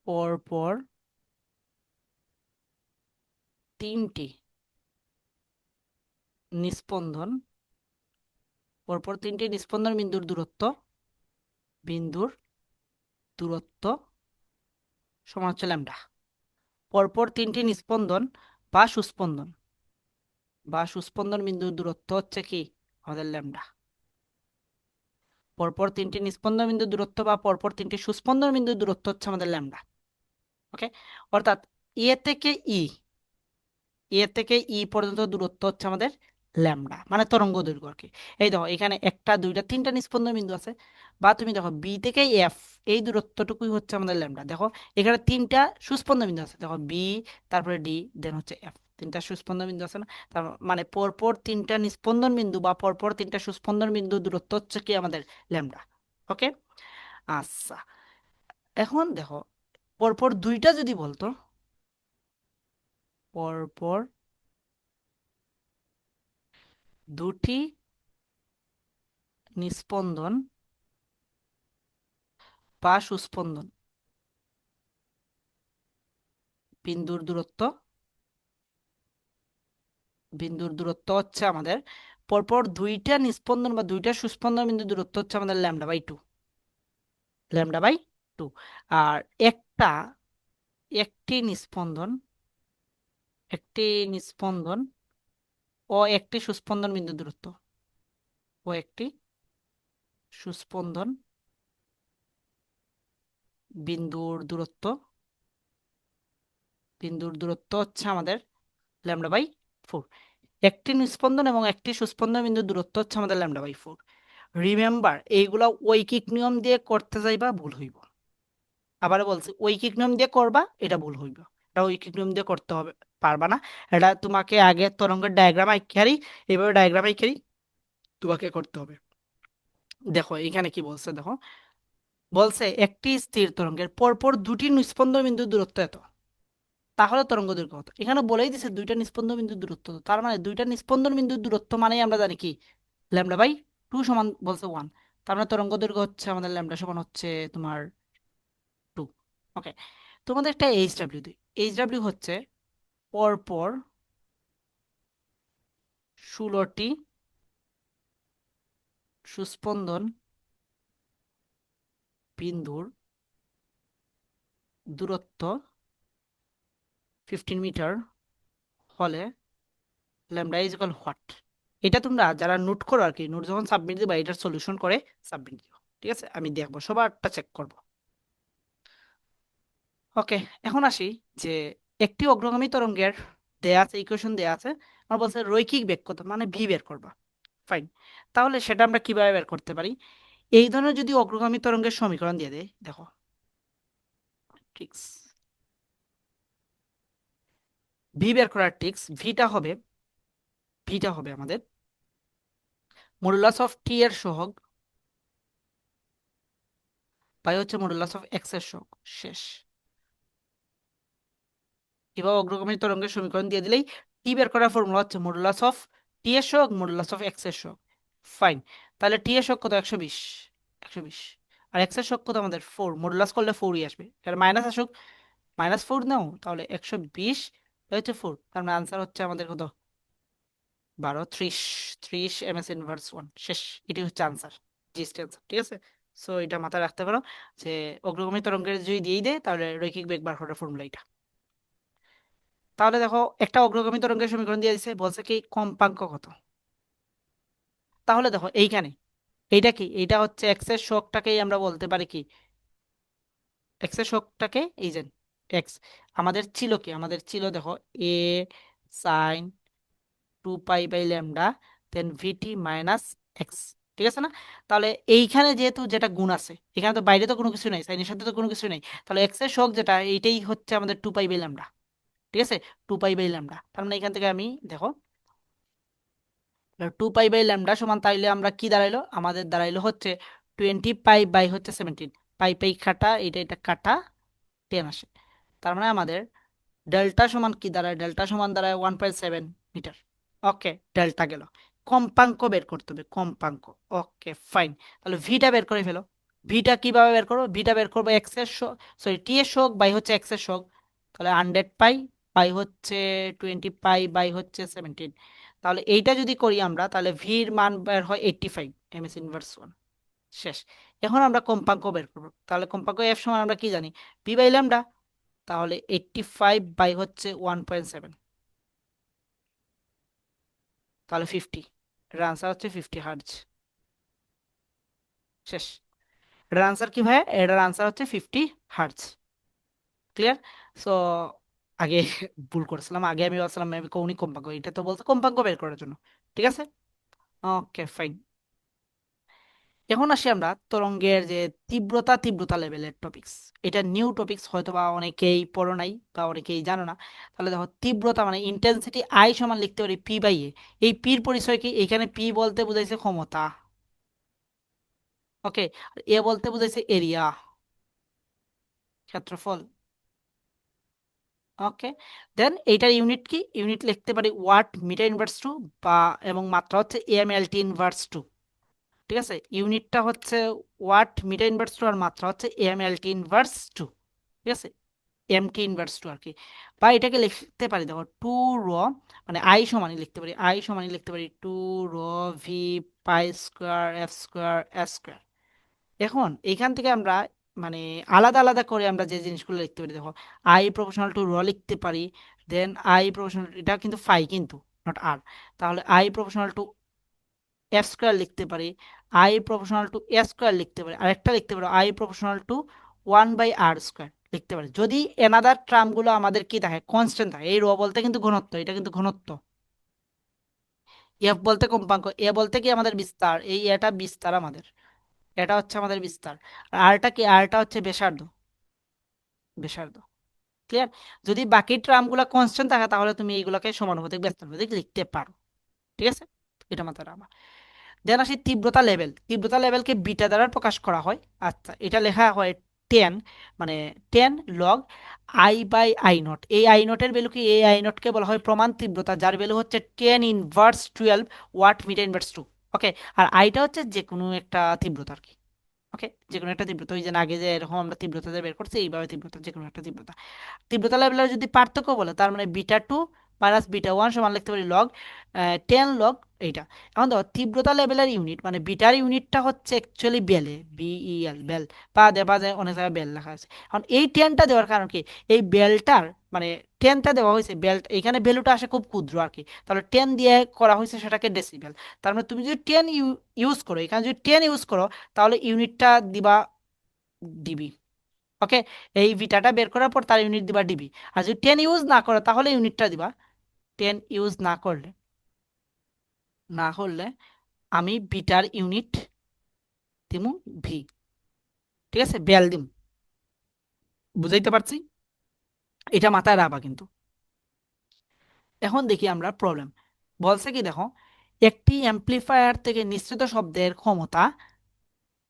পরপর তিনটি নিস্পন্দন, পরপর তিনটি নিস্পন্দন বিন্দুর দূরত্ব, বিন্দুর দূরত্ব সমান হচ্ছে ল্যামডা। পরপর তিনটি নিস্পন্দন বা সুস্পন্দন, বা সুস্পন্দন বিন্দুর দূরত্ব হচ্ছে কি আমাদের ল্যামডা। পরপর তিনটি নিস্পন্দন বিন্দুর দূরত্ব বা পরপর তিনটি সুস্পন্দন বিন্দুর দূরত্ব হচ্ছে আমাদের ল্যামডা। ওকে, অর্থাৎ এ থেকে ই, এ থেকে ই পর্যন্ত দূরত্ব হচ্ছে আমাদের ল্যামডা, মানে তরঙ্গ দৈর্ঘ্য আর কি। এই দেখো এখানে একটা দুইটা তিনটা নিস্পন্দন বিন্দু আছে, বা তুমি দেখো বি থেকে এফ, এই দূরত্বটুকুই হচ্ছে আমাদের ল্যামডা। দেখো এখানে তিনটা সুস্পন্দন বিন্দু আছে, দেখো বি, তারপরে ডি, দেন হচ্ছে এফ, তিনটা সুস্পন্দন বিন্দু আছে না, তার মানে পরপর তিনটা নিস্পন্দন বিন্দু বা পরপর তিনটা সুস্পন্দন বিন্দু দূরত্ব হচ্ছে কি আমাদের ল্যামডা। ওকে, আচ্ছা, এখন দেখো পরপর দুইটা যদি বলতো, পরপর দুটি নিস্পন্দন বা সুস্পন্দন বিন্দুর দূরত্ব, বিন্দুর দূরত্ব হচ্ছে আমাদের পরপর দুইটা নিস্পন্দন বা দুইটা সুস্পন্দন বিন্দু দূরত্ব হচ্ছে আমাদের λ/2, λ/2। আর একটা একটি নিস্পন্দন, একটি নিস্পন্দন ও একটি সুস্পন্দন বিন্দু দূরত্ব, ও একটি সুস্পন্দন বিন্দুর দূরত্ব, বিন্দুর দূরত্ব হচ্ছে আমাদের λ/4। একটি নিস্পন্দন এবং একটি সুস্পন্দন বিন্দুর দূরত্ব হচ্ছে আমাদের λ/4। রিমেম্বার, এইগুলা ঐকিক নিয়ম দিয়ে করতে যাইবা ভুল হইব। আবার বলছি, ঐকিক নিয়ম দিয়ে করবা, এটা ভুল হইব। এটা ঐকিক নিয়ম দিয়ে করতে হবে, পারবা না। এটা তোমাকে আগে তরঙ্গের ডায়াগ্রাম আঁকারি, এইভাবে ডায়াগ্রাম আঁকারি তোমাকে করতে হবে। দেখো এখানে কি বলছে, দেখো বলছে একটি স্থির তরঙ্গের পরপর দুটি নিস্পন্দন বিন্দুর দূরত্ব এত, তাহলে তরঙ্গ দৈর্ঘ্য কত। এখানে বলেই দিছে দুইটা নিস্পন্দন বিন্দুর দূরত্ব, তার মানে দুইটা নিস্পন্দন বিন্দুর দূরত্ব মানে আমরা জানি কি, λ/2 সমান বলছে 1। তার মানে তরঙ্গ দৈর্ঘ্য হচ্ছে আমাদের ল্যামডা সমান হচ্ছে তোমার 2। ওকে, তোমাদের একটা এইচ ডাব্লিউ দিই। এইচ ডাব্লিউ হচ্ছে পরপর 16টি সুস্পন্দন বিন্দুর দূরত্ব 15 মিটার হলে ল্যামডা ইজ ইকুয়াল হোয়াট। এটা তোমরা যারা নোট করো আর কি, নোট যখন সাবমিট দিবা এটার সলিউশন করে সাবমিট দিও। ঠিক আছে, আমি দেখবো সবারটা চেক করব। ওকে, এখন আসি যে একটি অগ্রগামী তরঙ্গের দেয়া আছে, ইকুয়েশন দেয়া আছে, আমার বলছে রৈখিক বেগ কত, মানে ভি বের করবা। ফাইন, তাহলে সেটা আমরা কিভাবে বের করতে পারি। এই ধরনের যদি অগ্রগামী তরঙ্গের সমীকরণ দিয়ে দেয়, দেখো ট্রিক্স, ভি বের করার ট্রিক্স, ভিটা হবে আমাদের মডুলাস অফ টি এর সহগ বাই হচ্ছে মডুলাস অফ এক্স এর সহগ। শেষ। এবার অগ্রগামী তরঙ্গের সমীকরণ দিয়ে দিলেই টি বের করার ফর্মুলা হচ্ছে মডুলাস অফ টি এর সহগ মডুলাস অফ এক্স এর সহগ। ফাইন, তাহলে টি এর সহগ কত, 120, 120। আর এক্স এর সহগ কত আমাদের 4, মডুলাস করলে 4ই আসবে, এর মাইনাস আসুক, -4 নাও, তাহলে 120 হচ্ছে 4। তার মানে আনসার হচ্ছে আমাদের কত, 12, 30, 30 এম এস ইনভার্স 1। শেষ, এটি হচ্ছে আনসার, জিস্ট অ্যান্সার। ঠিক আছে, সো এটা মাথায় রাখতে পারো যে অগ্রগামী তরঙ্গের যদি দিয়েই দেয় তাহলে রৈখিক বেগ বার করার ফর্মুলা এটা। তাহলে দেখো একটা অগ্রগামী তরঙ্গের সমীকরণ দিয়ে দিছে, বলছে কি কম্পাঙ্ক কত। তাহলে দেখো এইখানে এইটা কি, এইটা হচ্ছে এক্স এর শোকটাকেই আমরা বলতে পারি কি, এক্স এর শোকটাকে এই যে এক্স আমাদের ছিল কি, আমাদের ছিল দেখো এ সাইন 2π/λ দেন ভিটি মাইনাস এক্স। ঠিক আছে না। তাহলে এইখানে যেহেতু যেটা গুণ আছে, এখানে তো বাইরে তো কোনো কিছু নাই, সাইনের সাথে তো কোনো কিছু নেই, তাহলে এক্স এর শোক যেটা এইটাই হচ্ছে আমাদের 2π/λ। ঠিক আছে, 2π/λ। তার মানে এখান থেকে আমি দেখো 2π/λ সমান, তাইলে আমরা কি দাঁড়াইলো, আমাদের দাঁড়াইলো হচ্ছে 20π/17। পাই পাই কাটা, এটা কাটা 10 আসে। তার মানে আমাদের ডেল্টা সমান কি দাঁড়ায়, ডেল্টা সমান দাঁড়ায় 1.7 মিটার। ওকে, ডেল্টা গেল। কম্পাঙ্ক বের করতে হবে, কম্পাঙ্ক। ওকে ফাইন, তাহলে ভিটা বের করে ফেলো। ভিটা কিভাবে বের করবো, ভিটা বের করবো এক্স এর সরি টি এর শোক বাই হচ্ছে এক্স এর শোক। তাহলে 100π বাই হচ্ছে 20π বাই হচ্ছে 17। তাহলে এইটা যদি করি আমরা, তাহলে ভির মান বের হয় 85 এম এস ইনভার্স 1। শেষ। এখন আমরা কম্পাঙ্ক বের করবো, তাহলে কম্পাঙ্ক এফ সমান আমরা কি জানি, পি/λ। তাহলে 85 বাই হচ্ছে 1.7, তাহলে 50। এটার আনসার হচ্ছে 50 হার্জ। শেষ। এটার আনসার কি ভাই, এটার আনসার হচ্ছে 50 হার্জ। ক্লিয়ার। সো আগে ভুল করেছিলাম, আগে আমি বলছিলাম মেবি কৌণিক কম্পাঙ্ক, এটা তো বলছে কম্পাঙ্ক বের করার জন্য। ঠিক আছে, ওকে ফাইন। এখন আসি আমরা তরঙ্গের যে তীব্রতা লেভেলের টপিকস। এটা নিউ টপিকস, হয়তো বা অনেকেই পড়ো নাই বা অনেকেই জানো না। তাহলে দেখো তীব্রতা মানে ইন্টেন্সিটি আই সমান লিখতে পারি পি/এ। এই পির পরিচয় কি, এখানে পি বলতে বুঝাইছে ক্ষমতা, ওকে, আর এ বলতে বুঝাইছে এরিয়া, ক্ষেত্রফল। ওকে, দেন এইটার ইউনিট কি, ইউনিট লিখতে পারি ওয়াট মিটার ইনভার্স টু, বা এবং মাত্রা হচ্ছে এম/এল/টি ইনভার্স টু। ঠিক আছে, ইউনিটটা হচ্ছে ওয়াট মিটার ইনভার্স টু আর মাত্রা হচ্ছে এম/এল/টি ইনভার্স টু। ঠিক আছে, এমটি ইনভার্স টু আর কি। বা এটাকে লিখতে পারি, দেখো টু র, মানে আই সমানই লিখতে পারি, আই সমানই লিখতে পারি টু র ভি পাই square F square S square. এখন এখান থেকে আমরা মানে আলাদা আলাদা করে আমরা যে জিনিসগুলো লিখতে পারি, দেখো আই প্রপোর্শনাল টু র লিখতে পারি, দেন আই প্রপোর্শনাল, এটা কিন্তু ফাই কিন্তু নট আর, তাহলে I proportional to F square লিখতে পারি, I proportional to A square লিখতে পারি, আরেকটা লিখতে পারি I proportional to 1/r square লিখতে পারি, যদি এনাদার টার্মগুলো আমাদের কি থাকে, কনস্ট্যান্ট থাকে। এই র বলতে কিন্তু ঘনত্ব, এটা কিন্তু ঘনত্ব, এফ বলতে কম্পাঙ্ক, এ বলতে কি আমাদের বিস্তার, এই এটা বিস্তার আমাদের, এটা হচ্ছে আমাদের বিস্তার, আর আরটা কি, আরটা হচ্ছে ব্যাসার্ধ, ব্যাসার্ধ। ক্লিয়ার? যদি বাকি টার্মগুলো কনস্ট্যান্ট থাকে তাহলে তুমি এইগুলোকে সমানুপাতিক ব্যস্তানুপাতিক লিখতে পারো। ঠিক আছে, এটা মাথায় রাখবা। দেন আসি তীব্রতা লেভেল, তীব্রতা লেভেলকে বিটা দ্বারা প্রকাশ করা হয়। আচ্ছা, এটা লেখা হয় 10, মানে 10 লগ I/I0। এই আই নটের ভ্যালু কি, এই আই নটকে বলা হয় প্রমাণ তীব্রতা, যার ভ্যালু হচ্ছে 10^12 ওয়াট মিটার ইনভার্স 2। ওকে, আর আইটা হচ্ছে যে কোনো একটা তীব্রতা আর কি। ওকে, যে কোনো একটা তীব্রতা, ওই যে আগে যে এরকম আমরা তীব্রতা দিয়ে বের করছি, এইভাবে তীব্রতা, যে কোনো একটা তীব্রতা। তীব্রতা লেভেলের যদি পার্থক্য বলে, তার মানে বিটা 2 মাইনাস বিটা 1 সমান লিখতে পারি লগ 10 লগ এইটা। এখন দেখো তীব্রতা লেভেলের ইউনিট মানে বিটার ইউনিটটা হচ্ছে অ্যাকচুয়ালি বেলে, বিইএল বেল, বা দেবা যায় অনেক জায়গায় বেল লেখা আছে। এখন এই 10টা দেওয়ার কারণ কি, এই বেলটার মানে 10টা দেওয়া হয়েছে, বেল এখানে ভ্যালুটা আসে খুব ক্ষুদ্র আর কি, তাহলে 10 দিয়ে করা হয়েছে সেটাকে ডেসিবেল। তার মানে তুমি যদি 10 ইউজ করো, এখানে যদি 10 ইউজ করো, তাহলে ইউনিটটা দিবা ডিবি। ওকে, এই ভিটাটা বের করার পর তার ইউনিট দিবা ডিবি। আর যদি 10 ইউজ না করো তাহলে ইউনিটটা দিবা, 10 ইউজ না করলে আমি বিটার ইউনিট দিমু ভি। ঠিক আছে, বেল দিম, বুঝাইতে পারছি? এটা মাথায় রাখবা কিন্তু। এখন দেখি আমরা প্রবলেম, বলছে কি দেখো, একটি অ্যাম্প্লিফায়ার থেকে নিঃসৃত শব্দের ক্ষমতা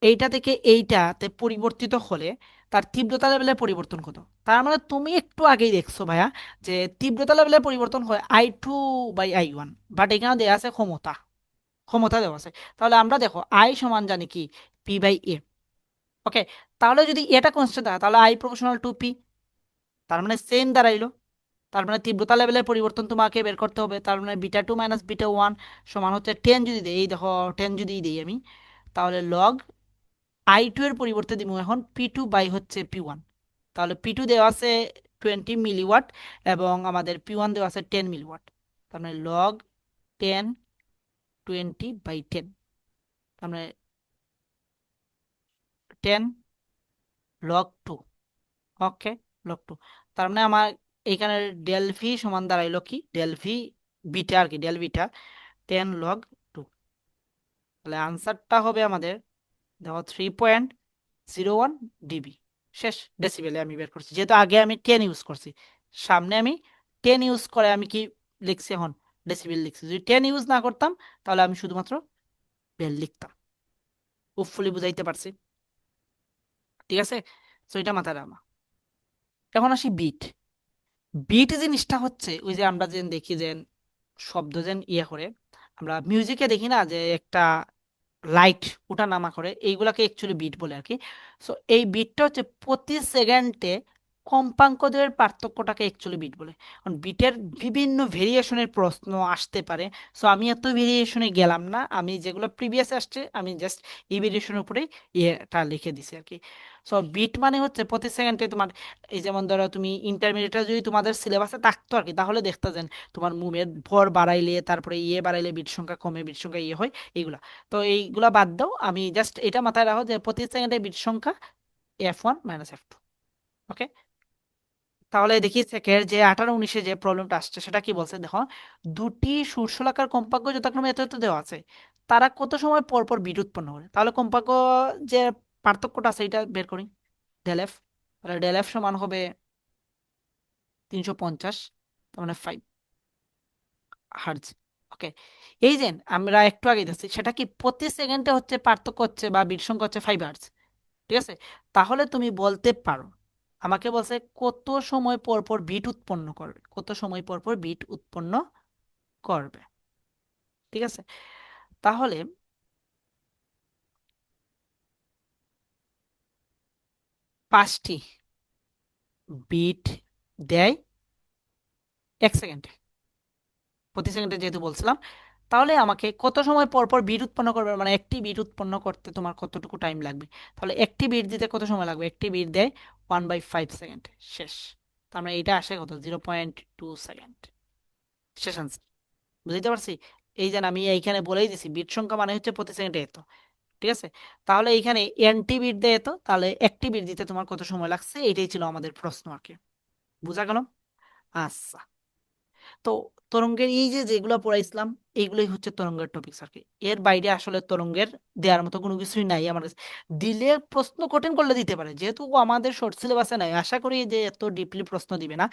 এইটা থেকে এইটাতে পরিবর্তিত হলে তার তীব্রতা লেভেলের পরিবর্তন কত। তার মানে তুমি একটু আগেই দেখছো ভাইয়া যে তীব্রতা লেভেলের পরিবর্তন হয় I2/I1, বাট এখানে দেওয়া আছে ক্ষমতা, ক্ষমতা দেওয়া আছে। তাহলে আমরা দেখো আই সমান জানি কি, P/A। ওকে, তাহলে যদি এটা কনস্ট্যান্ট থাকে তাহলে আই প্রপোর্শনাল টু পি, তার মানে সেম দাঁড়াইলো। তার মানে তীব্রতা লেভেলের পরিবর্তন তোমাকে বের করতে হবে, তার মানে বিটা 2 মাইনাস বিটা 1 সমান হচ্ছে 10 যদি দেই, এই দেখো 10 যদি দিই আমি, তাহলে লগ I2 এর পরিবর্তে দিব এখন P2 বাই হচ্ছে P1। তাহলে P2 দেওয়া আছে 20 মিলিওয়াট এবং আমাদের P1 দেওয়া আছে 10 মিলিওয়াট। তার মানে লগ 10 20/10, তার মানে 10 log 2। ওকে, log 2, তার মানে আমার এইখানে ডেল ভি সমান দাঁড়াইলো কি, ডেল ভি বিটা আর কি, ডেল বিটা 10 log 2। তাহলে আনসারটা হবে আমাদের, দেখো 3.01 ডিবি। শেষ, ডেসিবেলে আমি বের করছি, যেহেতু আগে আমি 10 ইউজ করছি, সামনে আমি 10 ইউজ করে আমি কি লিখছি এখন, ডেসিবেল লিখছি। যদি 10 ইউজ না করতাম তাহলে আমি শুধুমাত্র বেল লিখতাম। হোপফুলি বুঝাইতে পারছি? ঠিক আছে, তো এটা মাথায় রাখবা। এখন আসি বিট। বিট জিনিসটা হচ্ছে ওই যে আমরা যে দেখি যে শব্দ যেন ইয়ে করে, আমরা মিউজিকে দেখি না যে একটা লাইট ওঠা নামা করে, এইগুলাকে অ্যাকচুয়ালি বিট বলে আর কি। সো এই বিটটা হচ্ছে প্রতি সেকেন্ডে কম্পাঙ্কদের পার্থক্যটাকে অ্যাকচুয়ালি বিট বলে। কারণ বিটের বিভিন্ন ভেরিয়েশনের প্রশ্ন আসতে পারে। সো আমি এত ভেরিয়েশনে গেলাম না, আমি যেগুলো প্রিভিয়াস আসছে আমি জাস্ট এই ভেরিয়েশনের উপরেই ইয়েটা লিখে দিছি আর কি। সো বিট মানে হচ্ছে প্রতি সেকেন্ডে তোমার, এই যেমন ধরো তুমি ইন্টারমিডিয়েটটা যদি তোমাদের সিলেবাসে থাকতো আর কি, তাহলে দেখতে যেন তোমার মুভের ভর বাড়াইলে তারপরে ইয়ে বাড়াইলে বিট সংখ্যা কমে, বিট সংখ্যা ইয়ে হয়, এইগুলা। তো এইগুলা বাদ দাও, আমি জাস্ট এটা মাথায় রাখো যে প্রতি সেকেন্ডে বিট সংখ্যা F1 - F2। ওকে, তাহলে দেখি সেকের যে 18-19-এ যে প্রবলেমটা আসছে সেটা কি বলছে দেখো, দুটি শীর্ষলাকার কম্পাঙ্ক যথাক্রমে এত এত দেওয়া আছে, তারা কত সময় পর পর বিট উৎপন্ন করে। তাহলে কম্পাঙ্ক যে পার্থক্যটা আছে এটা বের করি, ডেল এফ। তাহলে ডেল এফ সমান হবে 350, তার মানে 5 হার্জ। ওকে, এই যে আমরা একটু আগে দেখছি সেটা কি প্রতি সেকেন্ডে হচ্ছে পার্থক্য হচ্ছে বা বিট সংখ্যা হচ্ছে 5 হার্জ। ঠিক আছে, তাহলে তুমি বলতে পারো, আমাকে বলছে কত সময় পর পর বিট উৎপন্ন করবে, কত সময় পর পর বিট উৎপন্ন করবে। ঠিক আছে, তাহলে 5টি বিট দেয় 1 সেকেন্ডে, প্রতি সেকেন্ডে যেহেতু বলছিলাম, তাহলে আমাকে কত সময় পর পর বিট উৎপন্ন করবে, মানে একটি বিট উৎপন্ন করতে তোমার কতটুকু টাইম লাগবে। তাহলে একটি বিট দিতে কত সময় লাগবে, একটি বিট দেয় 1/5 সেকেন্ড। শেষ। তার মানে এটা আসে কত, 0.2 সেকেন্ড। শেষ আনসার। বুঝতে পারছি। এই যে আমি এইখানে বলেই দিছি বিট সংখ্যা মানে হচ্ছে প্রতি সেকেন্ডে এত। ঠিক আছে। তাহলে এইখানে এনটি বিট দেয় এত, তাহলে একটি বিট দিতে তোমার কত সময় লাগছে, এটাই ছিল আমাদের প্রশ্ন আর কি। বুঝা গেল? আচ্ছা। তো তরঙ্গের এই যে যেগুলো পড়াইছিলাম, এইগুলোই হচ্ছে তরঙ্গের টপিকস আর কি। এর বাইরে আসলে তরঙ্গের দেওয়ার মতো কোনো কিছুই নাই আমার কাছে। দিলে প্রশ্ন কঠিন করলে দিতে পারে, যেহেতু ও আমাদের শর্ট সিলেবাসে নাই, আশা করি যে এত ডিপলি প্রশ্ন দিবে না।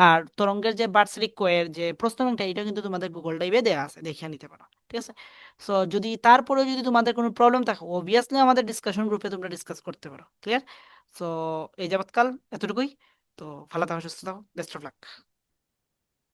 আর তরঙ্গের যে বার্ষিক কোয়ের যে প্রশ্ন ব্যাংকটা, এটা কিন্তু তোমাদের গুগল ড্রাইভে দেওয়া আছে, দেখে নিতে পারো। ঠিক আছে। সো যদি তারপরে যদি তোমাদের কোনো প্রবলেম থাকে, অবভিয়াসলি আমাদের ডিসকাশন গ্রুপে তোমরা ডিসকাস করতে পারো। ক্লিয়ার? সো এই যাবৎকাল এতটুকুই। তো ভালো থাকো, সুস্থ থাকো, বেস্ট অফ লাক।